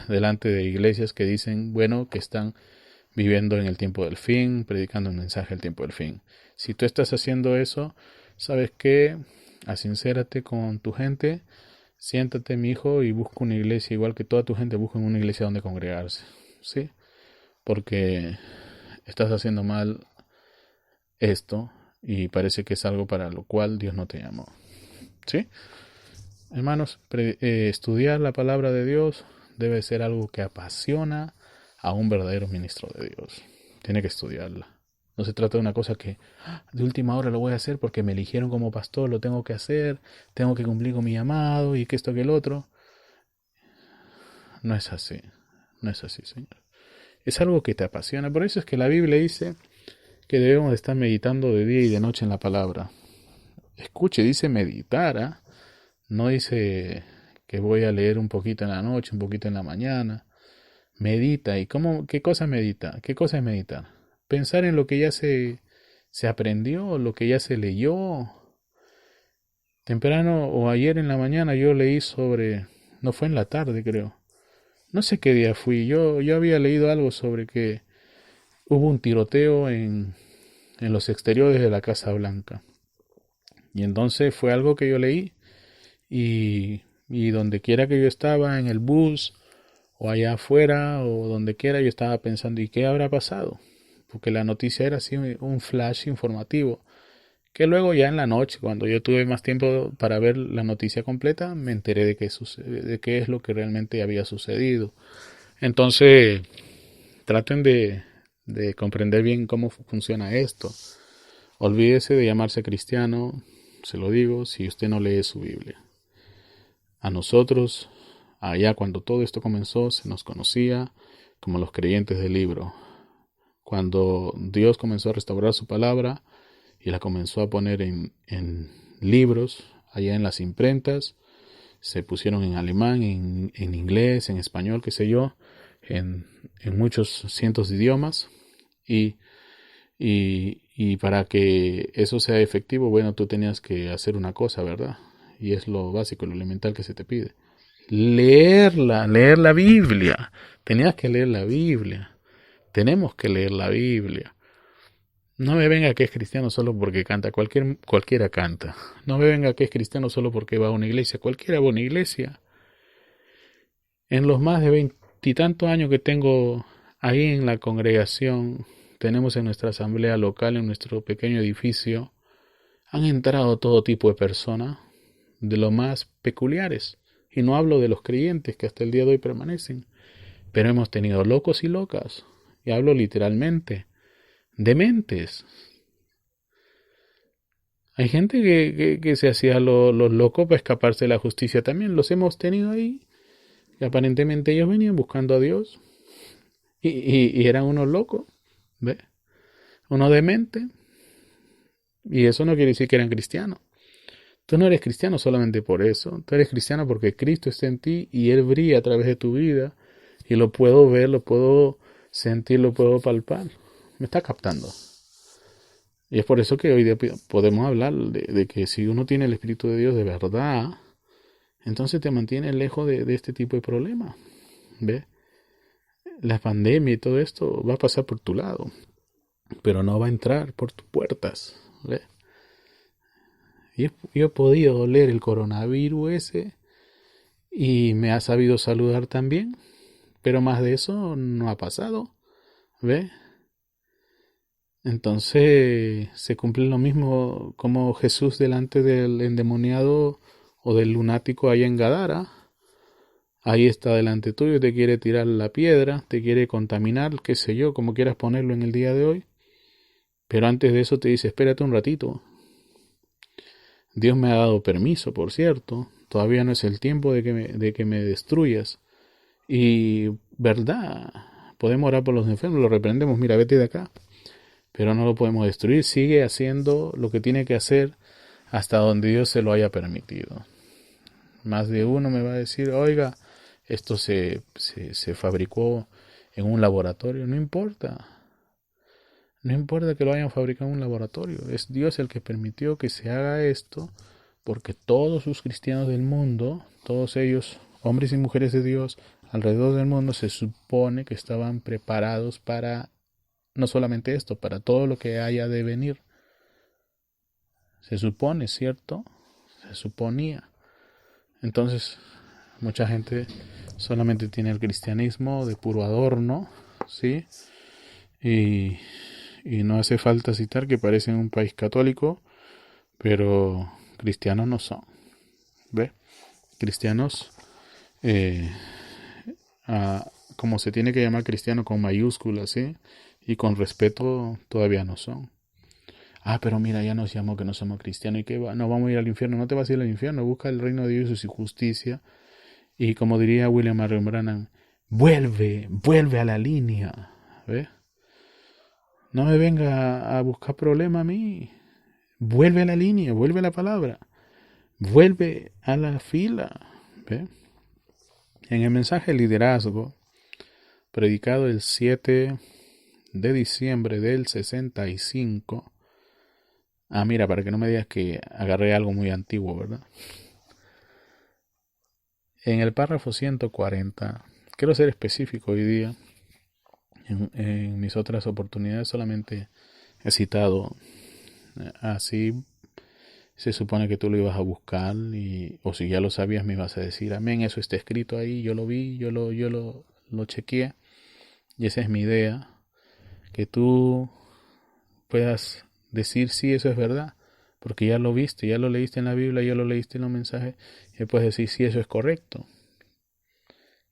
[SPEAKER 1] delante de iglesias que dicen, bueno, que están viviendo en el tiempo del fin, predicando un mensaje del tiempo del fin. Si tú estás haciendo eso, ¿sabes qué? Asincérate con tu gente, siéntate, mi hijo, y busca una iglesia, igual que toda tu gente busca una iglesia donde congregarse, ¿sí? Porque estás haciendo mal esto y parece que es algo para lo cual Dios no te llamó, ¿sí? Hermanos, estudiar la palabra de Dios debe ser algo que apasiona a un verdadero ministro de Dios. Tiene que estudiarla. No se trata de una cosa que de última hora lo voy a hacer porque me eligieron como pastor, lo tengo que hacer, tengo que cumplir con mi llamado y que esto que el otro. No es así, no es así, Señor. Es algo que te apasiona. Por eso es que la Biblia dice que debemos de estar meditando de día y de noche en la palabra. Escuche, dice meditar, ¿eh? No dice que voy a leer un poquito en la noche, un poquito en la mañana. Medita. ¿Y qué cosa medita? ¿Qué cosa es meditar? Pensar en lo que ya se aprendió, lo que ya se leyó. Temprano o ayer en la mañana yo leí sobre, no fue en la tarde creo, no sé qué día fui, yo había leído algo sobre que hubo un tiroteo en los exteriores de la Casa Blanca. Y entonces fue algo que yo leí y donde quiera que yo estaba, en el bus o allá afuera o donde quiera, yo estaba pensando, ¿y qué habrá pasado? Porque la noticia era así un flash informativo, que luego ya en la noche, cuando yo tuve más tiempo para ver la noticia completa, me enteré de qué es lo que realmente había sucedido. Entonces, traten de comprender bien cómo funciona esto. Olvídese de llamarse cristiano, se lo digo, si usted no lee su Biblia. A nosotros, allá cuando todo esto comenzó, se nos conocía como los creyentes del libro. Cuando Dios comenzó a restaurar su palabra y la comenzó a poner en libros, allá en las imprentas, se pusieron en alemán, en inglés, en español, qué sé yo, en muchos cientos de idiomas. Y para que eso sea efectivo, bueno, tú tenías que hacer una cosa, ¿verdad? Y es lo básico, lo elemental que se te pide. leer la Biblia. Tenías que leer la Biblia. Tenemos que leer la Biblia. No me venga que es cristiano solo porque canta. Cualquiera canta. No me venga que es cristiano solo porque va a una iglesia. Cualquiera va a una iglesia. En los más de 20 años que tengo ahí en la congregación, tenemos en nuestra asamblea local, en nuestro pequeño edificio, han entrado todo tipo de personas, de lo más peculiares. Y no hablo de los creyentes que hasta el día de hoy permanecen, pero hemos tenido locos y locas. Y hablo literalmente. Dementes. Hay gente que se hacía los locos para escaparse de la justicia también. Los hemos tenido ahí. Y aparentemente ellos venían buscando a Dios. Y eran unos locos. ¿Ve? Uno demente. Y eso no quiere decir que eran cristianos. Tú no eres cristiano solamente por eso. Tú eres cristiano porque Cristo está en ti y Él brilla a través de tu vida. Y lo puedo ver, lo puedo sentir, lo puedo palpar. Me está captando. Y es por eso que hoy día podemos hablar de que si uno tiene el Espíritu de Dios de verdad, entonces te mantiene lejos de este tipo de problemas. ¿Ves? La pandemia y todo esto va a pasar por tu lado, pero no va a entrar por tus puertas. ¿Ves? Yo he podido oler el coronavirus ese y me ha sabido saludar también, pero más de eso no ha pasado. ¿Ves? Entonces se cumple lo mismo como Jesús delante del endemoniado o del lunático allá en Gadara. Ahí está delante tuyo, te quiere tirar la piedra, te quiere contaminar, qué sé yo, como quieras ponerlo en el día de hoy. Pero antes de eso te dice, espérate un ratito. Dios me ha dado permiso, por cierto. Todavía no es el tiempo de que me destruyas. Y, verdad, podemos orar por los enfermos, lo reprendemos, mira, vete de acá. Pero no lo podemos destruir, sigue haciendo lo que tiene que hacer hasta donde Dios se lo haya permitido. Más de uno me va a decir, oiga, esto se fabricó en un laboratorio. No importa. No importa que lo hayan fabricado en un laboratorio. Es Dios el que permitió que se haga esto, porque todos los cristianos del mundo, todos ellos, hombres y mujeres de Dios, alrededor del mundo, se supone que estaban preparados para no solamente esto, para todo lo que haya de venir. Se supone, ¿cierto? Se suponía. Entonces, mucha gente solamente tiene el cristianismo de puro adorno, ¿sí? Y no hace falta citar que parecen un país católico, pero cristianos no son. ¿Ve? Cristianos, como se tiene que llamar cristiano con mayúsculas, ¿sí? Y con respeto todavía no son. Pero mira, ya nos llamó que no somos cristianos y que no vamos a ir al infierno. No te vas a ir al infierno, busca el reino de Dios y su justicia. Y como diría William Marion Branham, vuelve a la línea. ¿Ves? No me venga a buscar problema a mí. Vuelve a la línea, vuelve a la palabra. Vuelve a la fila. ¿Ves? En el mensaje de liderazgo, predicado el 7 de diciembre del 65. Mira, para que no me digas que agarré algo muy antiguo, ¿verdad? En el párrafo 140, quiero ser específico hoy día. En mis otras oportunidades solamente he citado así. Se supone que tú lo ibas a buscar o si ya lo sabías me ibas a decir, amén, eso está escrito ahí, yo lo vi, yo lo chequeé. Y esa es mi idea, que tú puedas decir sí, eso es verdad, porque ya lo viste, ya lo leíste en la Biblia, ya lo leíste en los mensajes, y puedes decir sí, eso es correcto.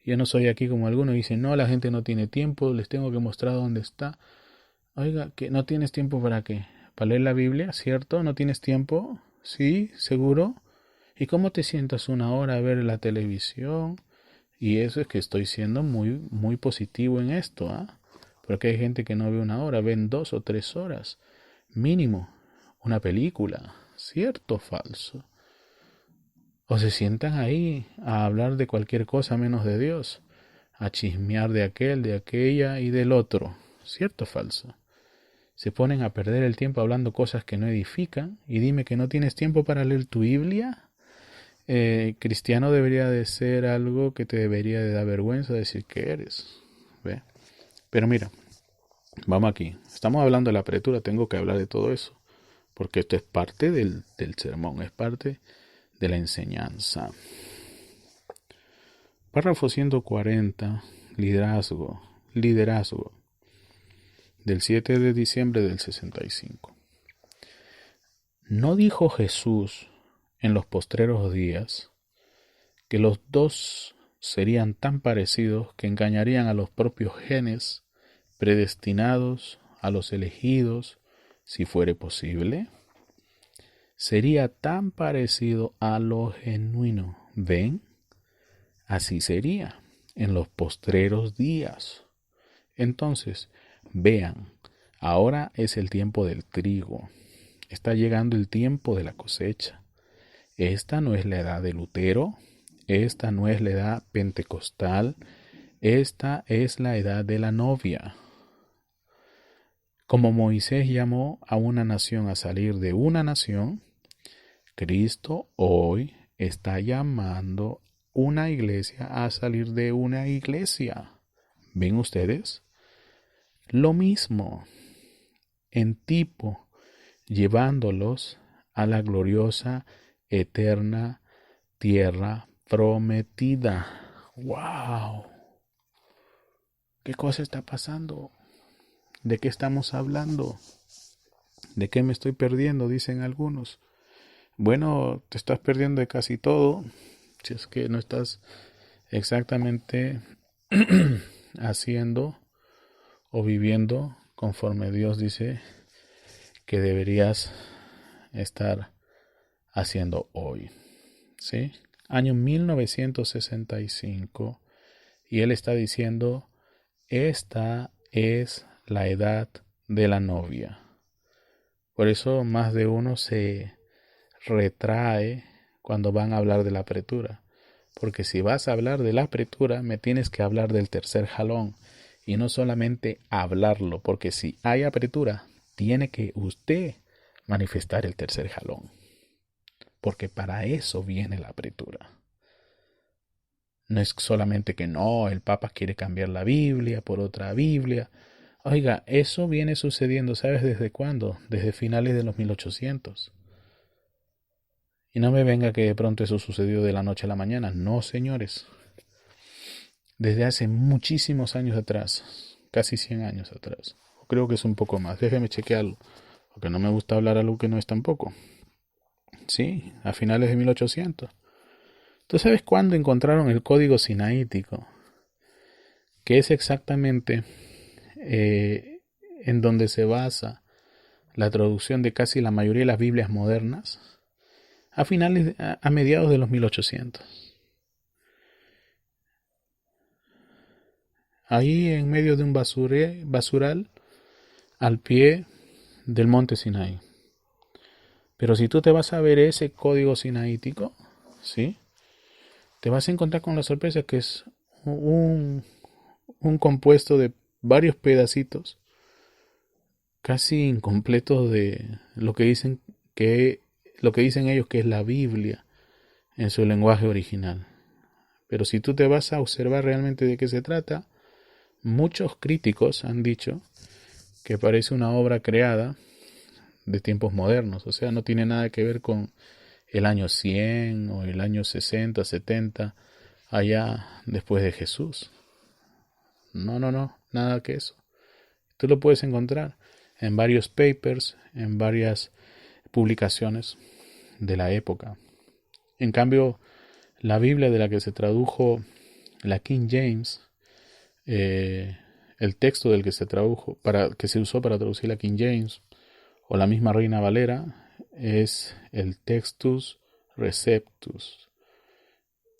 [SPEAKER 1] Yo no soy aquí como algunos dicen, no, la gente no tiene tiempo, les tengo que mostrar dónde está. Oiga, ¿que no tienes tiempo para qué? ¿Para leer la Biblia, cierto? ¿No tienes tiempo? Sí, seguro. ¿Y cómo te sientas una hora a ver la televisión? Y eso es que estoy siendo muy, muy positivo en esto, Porque hay gente que no ve una hora, ven 2 o 3 horas. Mínimo, una película. ¿Cierto o falso? O se sientan ahí a hablar de cualquier cosa menos de Dios. A chismear de aquel, de aquella y del otro. ¿Cierto o falso? Se ponen a perder el tiempo hablando cosas que no edifican. Y dime que no tienes tiempo para leer tu Biblia. Cristiano debería de ser algo que te debería de dar vergüenza decir que eres. ¿Ve? Pero mira, vamos aquí. Estamos hablando de la apertura, tengo que hablar de todo eso. Porque esto es parte del sermón, es parte de la enseñanza. Párrafo 140, liderazgo, del 7 de diciembre del 65. ¿No dijo Jesús en los postreros días que los dos serían tan parecidos que engañarían a los propios genes predestinados a los elegidos si fuere posible? Sería tan parecido a lo genuino. ¿Ven? Así sería en los postreros días. Entonces, vean, ahora es el tiempo del trigo. Está llegando el tiempo de la cosecha. Esta no es la edad de Lutero, esta no es la edad pentecostal, esta es la edad de la novia. Como Moisés llamó a una nación a salir de una nación, Cristo hoy está llamando una iglesia a salir de una iglesia. ¿Ven ustedes? Lo mismo, en tipo, llevándolos a la gloriosa, eterna tierra prometida. ¡Wow! ¿Qué cosa está pasando? ¿De qué estamos hablando? ¿De qué me estoy perdiendo? Dicen algunos. Bueno, te estás perdiendo de casi todo, si es que no estás exactamente haciendo o viviendo conforme Dios dice que deberías estar haciendo hoy. ¿Sí? Año 1965 y él está diciendo, esta es la edad de la novia. Por eso más de uno se retrae cuando van a hablar de la apretura. Porque si vas a hablar de la apretura, me tienes que hablar del tercer jalón. Y no solamente hablarlo, porque si hay apretura, tiene que usted manifestar el tercer jalón. Porque para eso viene la apretura. No es solamente que no, el Papa quiere cambiar la Biblia por otra Biblia. Oiga, eso viene sucediendo, ¿sabes desde cuándo? Desde finales de los 1800. Y no me venga que de pronto eso sucedió de la noche a la mañana. No, señores. Desde hace muchísimos años atrás, casi 100 años atrás. Creo que es un poco más. Déjeme chequearlo, porque no me gusta hablar algo que no es tampoco. Sí, a finales de 1800. ¿Tú sabes cuándo encontraron el código sinaítico? Que es exactamente en donde se basa la traducción de casi la mayoría de las Biblias modernas. A mediados de los 1800. Ahí en medio de un basural al pie del monte Sinaí. Pero si tú te vas a ver ese código sinaítico, ¿sí? Te vas a encontrar con la sorpresa que es un compuesto de varios pedacitos casi incompletos de lo que dicen ellos que es la Biblia en su lenguaje original. Pero si tú te vas a observar realmente de qué se trata, muchos críticos han dicho que parece una obra creada de tiempos modernos, o sea, no tiene nada que ver con el año 100 o el año 60, 70, allá después de Jesús. No, nada que eso. Tú lo puedes encontrar en varios papers, en varias publicaciones de la época. En cambio, la Biblia de la que se tradujo la King James, el texto del que se tradujo, que se usó para traducir la King James, o la misma Reina Valera, es el Textus Receptus,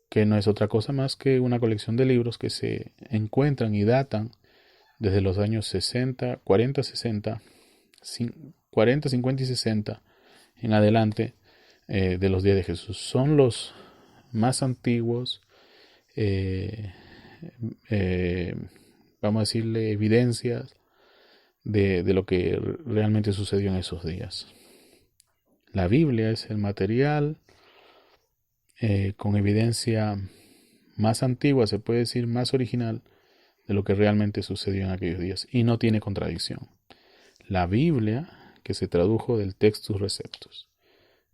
[SPEAKER 1] que no es otra cosa más que una colección de libros que se encuentran y datan desde los años 60, 40, 60, 40, 50 y 60 en adelante de los días de Jesús. Son los más antiguos, vamos a decirle, evidencias de lo que realmente sucedió en esos días. La Biblia es el material con evidencia más antigua, se puede decir más original, de lo que realmente sucedió en aquellos días. Y no tiene contradicción. La Biblia, que se tradujo del Textus Receptus.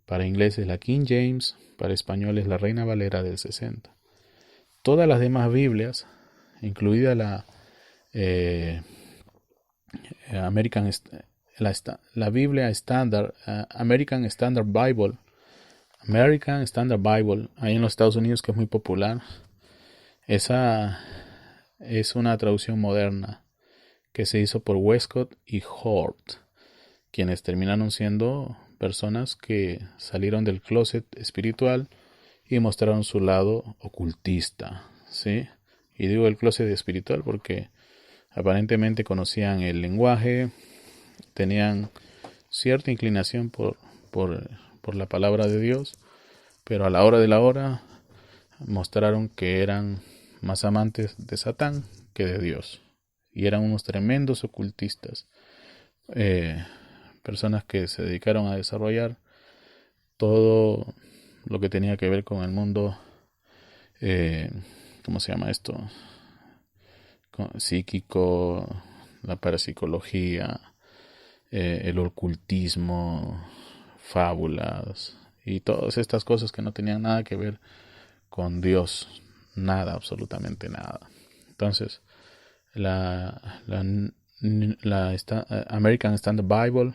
[SPEAKER 1] Para inglés es la King James, para español es la Reina Valera del 60. Todas las demás Biblias, incluida la American, la Biblia estándar, American Standard Bible, ahí en los Estados Unidos, que es muy popular, esa es una traducción moderna que se hizo por Westcott y Hort, quienes terminaron siendo personas que salieron del closet espiritual y mostraron su lado ocultista, ¿sí? Y digo el closet espiritual porque aparentemente conocían el lenguaje, tenían cierta inclinación por la palabra de Dios, pero a la hora de la hora mostraron que eran más amantes de Satán que de Dios, y eran unos tremendos ocultistas, personas que se dedicaron a desarrollar todo lo que tenía que ver con el mundo, ¿cómo se llama esto? Psíquico, la parapsicología, el ocultismo, fábulas y todas estas cosas que no tenían nada que ver con Dios, nada, absolutamente nada. Entonces, la American Standard Bible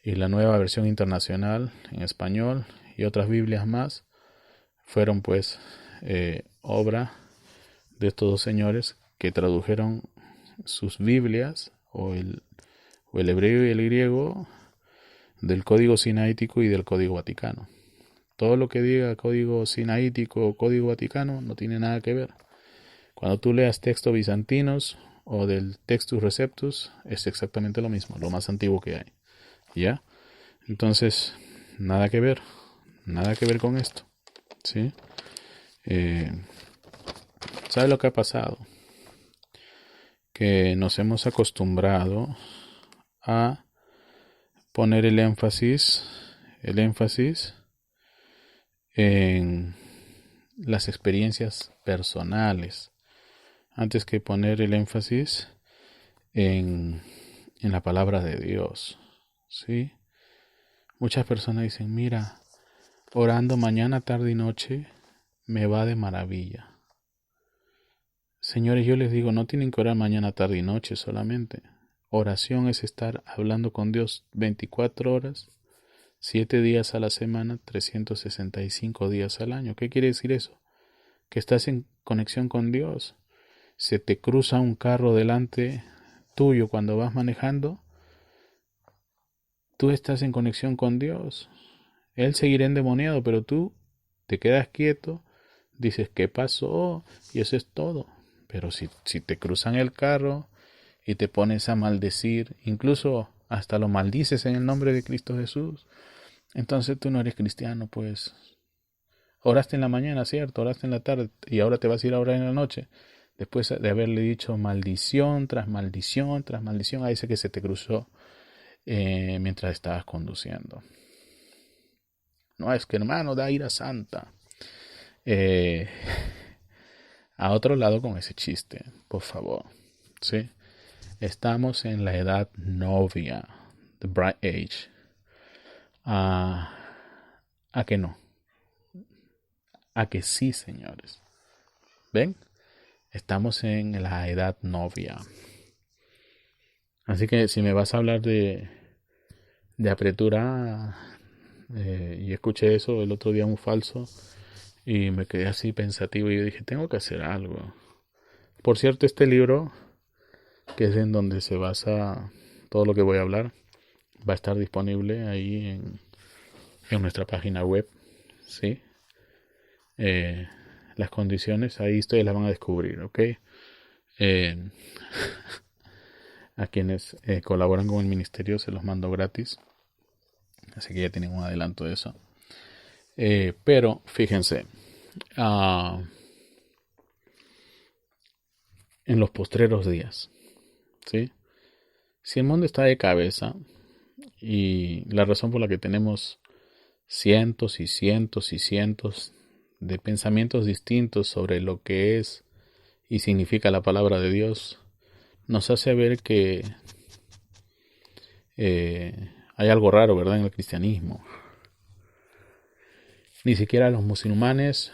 [SPEAKER 1] y la nueva versión internacional en español y otras Biblias más fueron pues obra de estos dos señores que tradujeron sus Biblias o el hebreo y el griego del código sinaítico y del código vaticano. Todo lo que diga código sinaítico o código vaticano no tiene nada que ver. Cuando tú leas textos bizantinos o del Textus Receptus, es exactamente lo mismo, lo más antiguo que hay. ¿Ya? Entonces, nada que ver con esto. ¿Sí? ¿Sabe lo que ha pasado? Que nos hemos acostumbrado a poner el énfasis en las experiencias personales antes que poner el énfasis en la palabra de Dios, ¿sí? Muchas personas dicen, mira, orando mañana, tarde y noche me va de maravilla. Señores, yo les digo, no tienen que orar mañana, tarde y noche solamente. Oración es estar hablando con Dios 24 horas, 7 días a la semana, 365 días al año. ¿Qué quiere decir eso? Que estás en conexión con Dios. Se te cruza un carro delante tuyo cuando vas manejando, tú estás en conexión con Dios. Él seguirá endemoniado, pero tú te quedas quieto, dices, ¿qué pasó? Y eso es todo. Pero si te cruzan el carro y te pones a maldecir, incluso hasta lo maldices en el nombre de Cristo Jesús, entonces tú no eres cristiano, pues. Oraste en la mañana, ¿cierto? Oraste en la tarde y ahora te vas a ir a orar en la noche. Después de haberle dicho maldición tras maldición tras maldición a ese que se te cruzó mientras estabas conduciendo. No, es que hermano, da ira santa. A otro lado con ese chiste, por favor. ¿Sí? Estamos en la edad novia, the bright age. ¿A que no? A que sí, señores. ¿Ven? Estamos en la edad novia. Así que si me vas a hablar de apretura, y escuché eso el otro día muy falso y me quedé así pensativo y yo dije, tengo que hacer algo. Por cierto, este libro, que es en donde se basa todo lo que voy a hablar, va a estar disponible ahí en nuestra página web, ¿sí? Las condiciones, ahí ustedes las van a descubrir, ¿ok? A quienes colaboran con el ministerio se los mando gratis, así que ya tienen un adelanto de eso. Pero fíjense, en los postreros días, ¿sí? Si el mundo está de cabeza y la razón por la que tenemos cientos y cientos y cientos de pensamientos distintos sobre lo que es y significa la palabra de Dios, nos hace ver que hay algo raro, ¿verdad?, en el cristianismo. Ni siquiera los musulmanes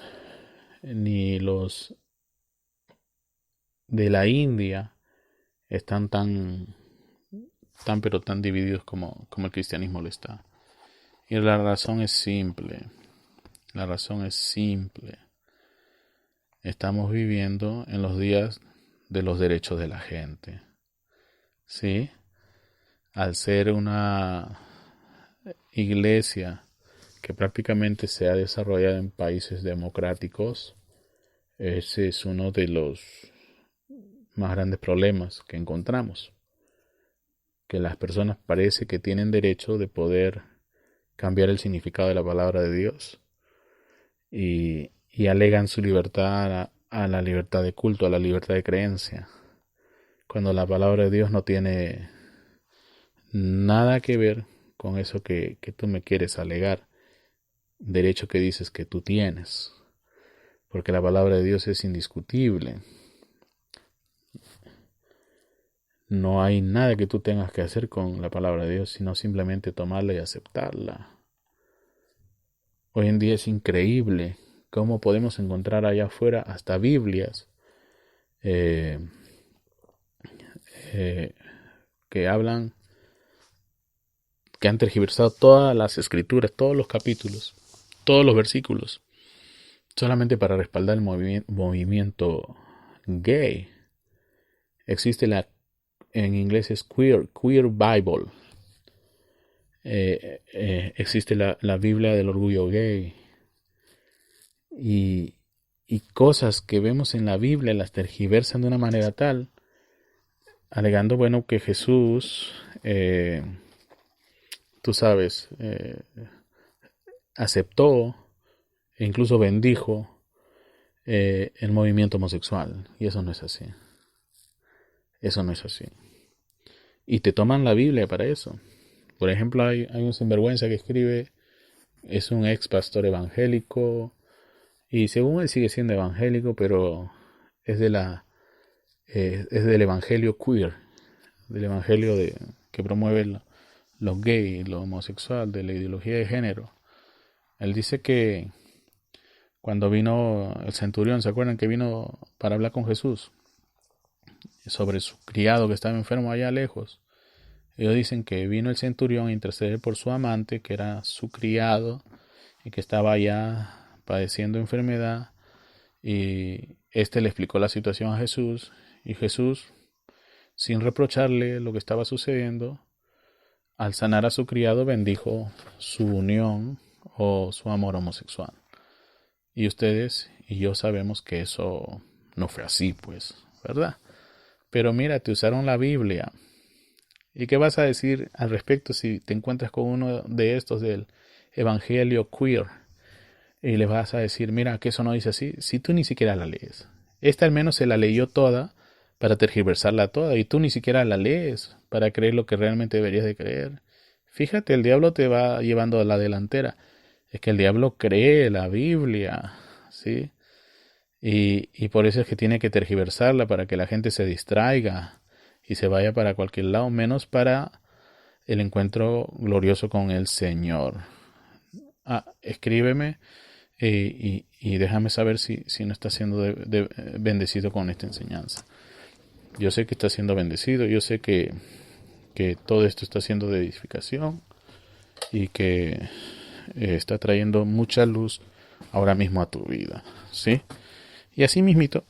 [SPEAKER 1] ni los de la India están tan pero tan divididos como el cristianismo lo está. Y la razón es simple. La razón es simple. Estamos viviendo en los días de los derechos de la gente. ¿Sí? Al ser una iglesia que prácticamente se ha desarrollado en países democráticos, ese es uno de los más grandes problemas que encontramos. Que las personas parece que tienen derecho de poder cambiar el significado de la palabra de Dios y alegan su libertad a la libertad de culto, a la libertad de creencia, cuando la palabra de Dios no tiene nada que ver con eso que tú me quieres alegar, derecho que dices que tú tienes, porque la palabra de Dios es indiscutible. No hay nada que tú tengas que hacer con la palabra de Dios, sino simplemente tomarla y aceptarla. Hoy en día es increíble cómo podemos encontrar allá afuera hasta Biblias que hablan, que han tergiversado todas las escrituras, todos los capítulos, todos los versículos, solamente para respaldar el movimiento gay. Existe en inglés es queer Bible. Existe la Biblia del orgullo gay. Y cosas que vemos en la Biblia las tergiversan de una manera tal, alegando, bueno, que Jesús, tú sabes, aceptó e incluso bendijo el movimiento homosexual. Y eso no es así. Eso no es así. Y te toman la Biblia para eso. Por ejemplo, hay un sinvergüenza que escribe, es un ex pastor evangélico, y según él sigue siendo evangélico, pero es del evangelio queer, del evangelio que promueve los gays, lo homosexual, de la ideología de género. Él dice que cuando vino el centurión, ¿se acuerdan que vino para hablar con Jesús sobre su criado que estaba enfermo allá lejos? Ellos dicen que vino el centurión a interceder por su amante, que era su criado y que estaba allá padeciendo enfermedad, y este le explicó la situación a Jesús, y Jesús, sin reprocharle lo que estaba sucediendo, al sanar a su criado bendijo su unión o su amor homosexual. Y ustedes y yo sabemos que eso no fue así, pues, ¿verdad? Pero mira, te usaron la Biblia. ¿Y qué vas a decir al respecto si te encuentras con uno de estos del evangelio queer? Y le vas a decir, mira, que eso no dice así, si tú ni siquiera la lees. Esta al menos se la leyó toda para tergiversarla toda, y tú ni siquiera la lees para creer lo que realmente deberías de creer. Fíjate, el diablo te va llevando a la delantera. Es que el diablo cree la Biblia, ¿sí? Y por eso es que tiene que tergiversarla para que la gente se distraiga y se vaya para cualquier lado, menos para el encuentro glorioso con el Señor. Escríbeme y déjame saber si no estás siendo bendecido con esta enseñanza. Yo sé que estás siendo bendecido, yo sé que todo esto está siendo de edificación y que está trayendo mucha luz ahora mismo a tu vida, ¿sí? Y así mismito,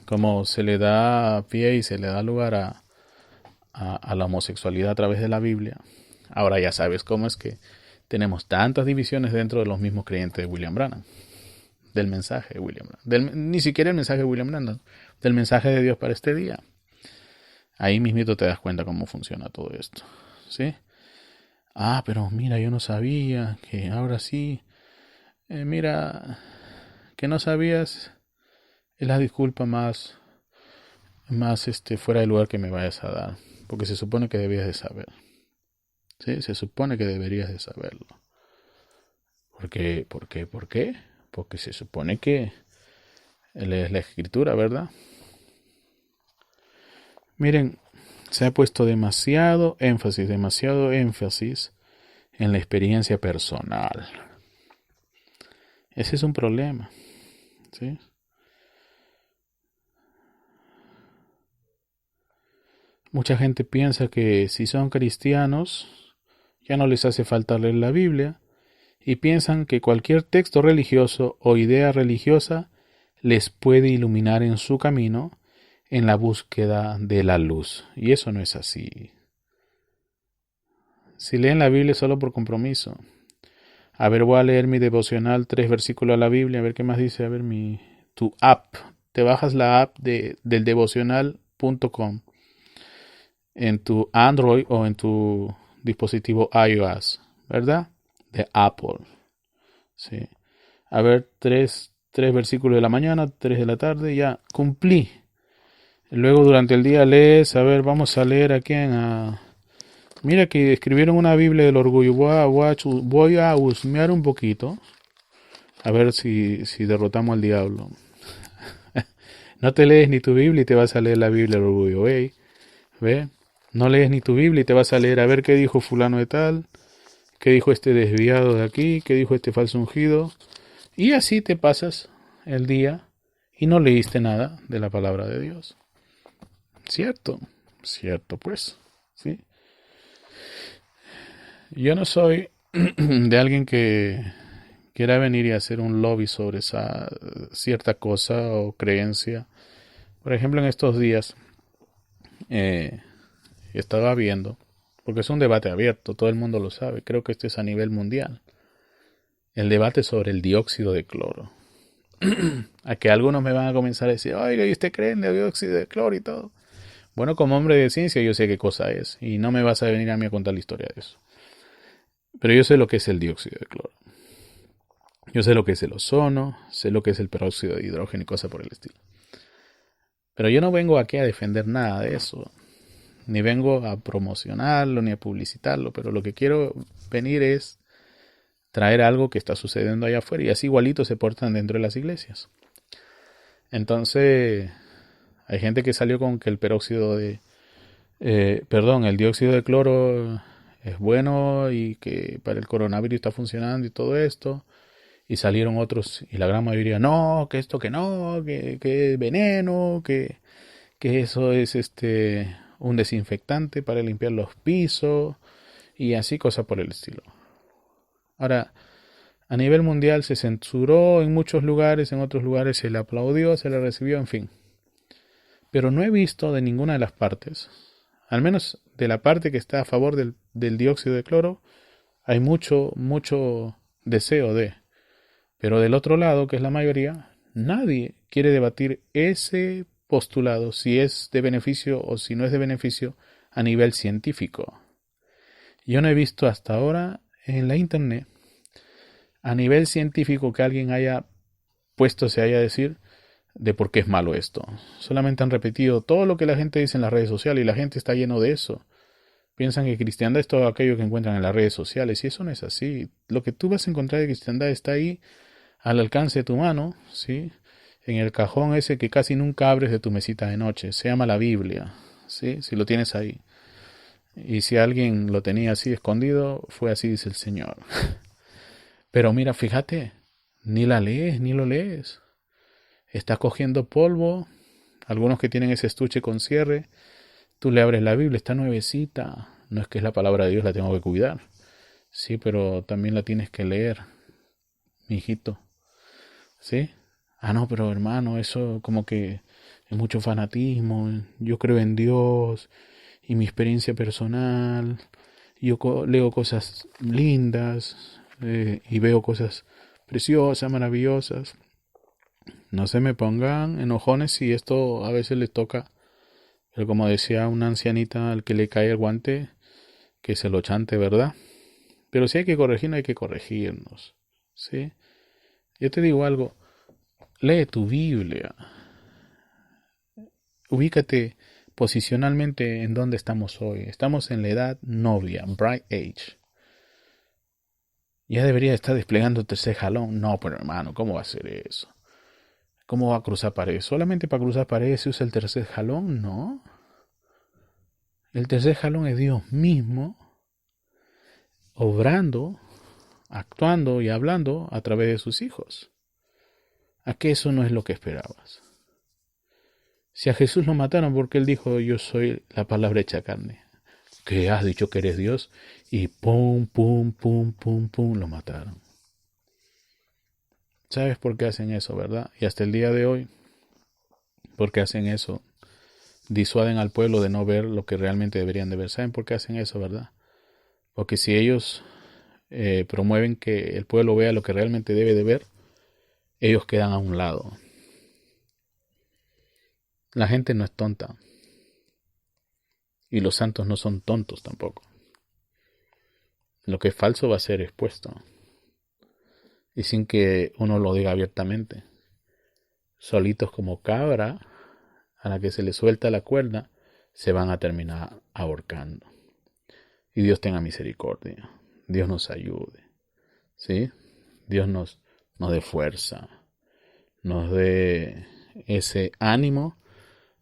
[SPEAKER 1] como se le da pie y se le da lugar a la homosexualidad a través de la Biblia, ahora ya sabes cómo es que tenemos tantas divisiones dentro de los mismos creyentes de William Branham, del mensaje de William Branham, ni siquiera el mensaje de William Branham, del mensaje de Dios para este día. Ahí mismito te das cuenta cómo funciona todo esto, ¿sí? Pero mira, yo no sabía, que ahora sí, mira, que no sabías, es la disculpa más fuera de lugar que me vayas a dar, porque se supone que debías de saber, ¿sí? Se supone que deberías de saberlo. ¿Por qué? Porque se supone que lees la escritura, ¿verdad? Miren, se ha puesto demasiado énfasis en la experiencia personal. Ese es un problema, ¿sí? Mucha gente piensa que si son cristianos, ya no les hace falta leer la Biblia, y piensan que cualquier texto religioso o idea religiosa les puede iluminar en su camino en la búsqueda de la luz. Y eso no es así. Si leen la Biblia solo por compromiso. A ver, voy a leer mi devocional, 3 versículos a la Biblia, a ver qué más dice. A ver, tu app. Te bajas la app del devocional.com en tu Android o en tu dispositivo iOS, ¿verdad? De Apple. Sí. A ver, tres versículos de la mañana, 3 de la tarde, ya cumplí. Luego durante el día lees, a ver, vamos a leer a quién. Mira que escribieron una Biblia del orgullo. Voy a husmear un poquito. A ver si derrotamos al diablo. No te lees ni tu Biblia y te vas a leer la Biblia del orgullo. ¿Ve? No lees ni tu Biblia y te vas a leer a ver qué dijo fulano de tal, qué dijo este desviado de aquí, qué dijo este falso ungido. Y así te pasas el día y no leíste nada de la palabra de Dios. Cierto, cierto pues, ¿sí? Yo no soy de alguien que quiera venir y hacer un lobby sobre esa cierta cosa o creencia. Por ejemplo, en estos días estaba viendo, porque es un debate abierto, todo el mundo lo sabe, creo que este es a nivel mundial, el debate sobre el dióxido de cloro. A que algunos me van a comenzar a decir, oiga, ¿y usted cree en el dióxido de cloro y todo? Bueno, como hombre de ciencia yo sé qué cosa es, y no me vas a venir a mí a contar la historia de eso. Pero yo sé lo que es el dióxido de cloro. Yo sé lo que es el ozono, sé lo que es el peróxido de hidrógeno y cosas por el estilo. Pero yo no vengo aquí a defender nada de eso, ni vengo a promocionarlo, ni a publicitarlo, pero lo que quiero venir es traer algo que está sucediendo allá afuera y así igualitos se portan dentro de las iglesias. Entonces, hay gente que salió con que el el dióxido de cloro es bueno y que para el coronavirus está funcionando y todo esto. Y salieron otros, y la gran mayoría, no, que esto que no, que es veneno, que eso es un desinfectante para limpiar los pisos, y así cosas por el estilo. Ahora, a nivel mundial se censuró en muchos lugares, en otros lugares se le aplaudió, se le recibió, en fin. Pero no he visto de ninguna de las partes, al menos de la parte que está a favor del dióxido de cloro, hay mucho deseo de. Pero del otro lado, que es la mayoría, nadie quiere debatir ese postulado, si es de beneficio o si no es de beneficio a nivel científico. Yo no he visto hasta ahora en la internet, a nivel científico, que alguien haya puestose ahí a decir de por qué es malo esto. Solamente han repetido todo lo que la gente dice en las redes sociales y la gente está lleno de eso. Piensan que cristiandad es todo aquello que encuentran en las redes sociales y eso no es así. Lo que tú vas a encontrar de cristiandad está ahí al alcance de tu mano, ¿sí? En el cajón ese que casi nunca abres de tu mesita de noche. Se llama la Biblia, ¿sí? Si lo tienes ahí. Y si alguien lo tenía así escondido, fue así, dice el Señor. Pero mira, fíjate, ni la lees, ni lo lees. Está cogiendo polvo. Algunos que tienen ese estuche con cierre. Tú le abres la Biblia, está nuevecita. No es que es la palabra de Dios, la tengo que cuidar. Sí, pero también la tienes que leer, mijito. ¿Sí? Ah, no, pero hermano, eso como que es mucho fanatismo. Yo creo en Dios y mi experiencia personal. Yo leo cosas lindas y veo cosas preciosas, maravillosas. No se me pongan enojones si esto a veces les toca. Pero como decía una ancianita al que le cae el guante, que se lo chante, ¿verdad? Pero si hay que corregir, no hay que corregirnos. ¿Sí? Yo te digo algo. Lee tu Biblia. Ubícate posicionalmente en donde estamos hoy. Estamos en la edad novia, bright age. Ya debería estar desplegando el tercer jalón. No, pero hermano, ¿cómo va a ser eso? ¿Cómo va a cruzar paredes? ¿Solamente para cruzar paredes se usa el tercer jalón? No. El tercer jalón es Dios mismo obrando, actuando y hablando a través de sus hijos. ¿A qué eso no es lo que esperabas? Si a Jesús lo mataron porque él dijo, yo soy la palabra hecha carne, que has dicho que eres Dios, y pum, pum, pum, pum, pum, lo mataron. ¿Sabes por qué hacen eso, verdad? Y hasta el día de hoy, ¿por qué hacen eso? Disuaden al pueblo de no ver lo que realmente deberían de ver. ¿Saben por qué hacen eso, verdad? Porque si ellos promueven que el pueblo vea lo que realmente debe de ver, ellos quedan a un lado. La gente no es tonta. Y los santos no son tontos tampoco. Lo que es falso va a ser expuesto. Y sin que uno lo diga abiertamente. Solitos como cabra, a la que se le suelta la cuerda, se van a terminar ahorcando. Y Dios tenga misericordia. Dios nos ayude. ¿Sí? Dios nos dé fuerza. Nos dé ese ánimo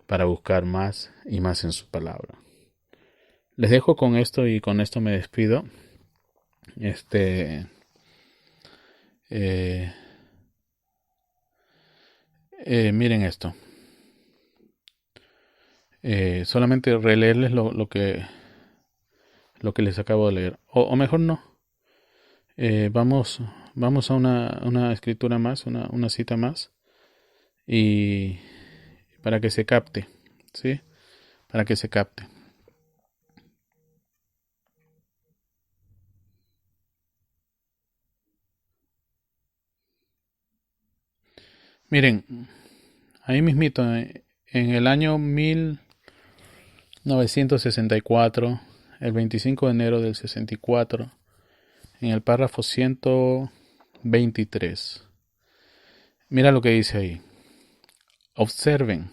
[SPEAKER 1] para buscar más y más en su palabra. Les dejo con esto y con esto me despido. Miren esto. Solamente releerles lo que les acabo de leer. O mejor no. Vamos a una escritura más, una cita más. Y para que se capte. ¿Sí? Para que se capte. Miren, ahí mismito, en el año 1964, el 25 de enero del 64, en el párrafo 123, mira lo que dice ahí. Observen,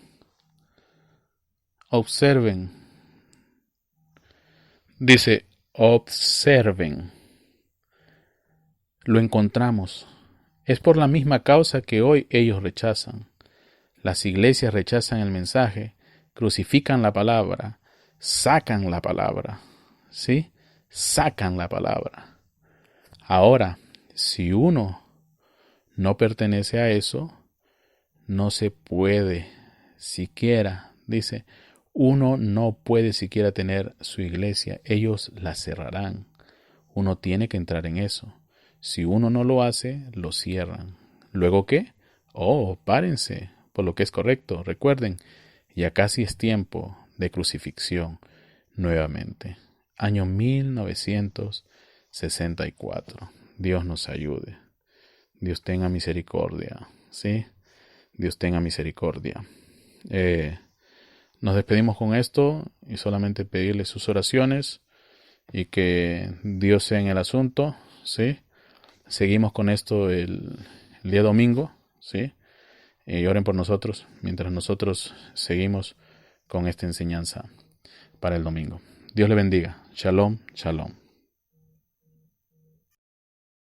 [SPEAKER 1] dice, observen, lo encontramos. Es por la misma causa que hoy ellos rechazan. Las iglesias rechazan el mensaje, crucifican la palabra, sacan la palabra, ¿sí? Sacan la palabra. Ahora, si uno no pertenece a eso, no se puede siquiera, dice, uno no puede siquiera tener su iglesia, ellos la cerrarán. Uno tiene que entrar en eso. Si uno no lo hace, lo cierran. ¿Luego qué? Oh, párense, por lo que es correcto. Recuerden, ya casi es tiempo de crucifixión nuevamente. Año 1964. Dios nos ayude. Dios tenga misericordia. ¿Sí? Dios tenga misericordia. Nos despedimos con esto y solamente pedirle sus oraciones y que Dios sea en el asunto. ¿Sí? Seguimos con esto el día domingo. ¿Sí? Y oren por nosotros mientras nosotros seguimos con esta enseñanza para el domingo. Dios le bendiga. Shalom, shalom.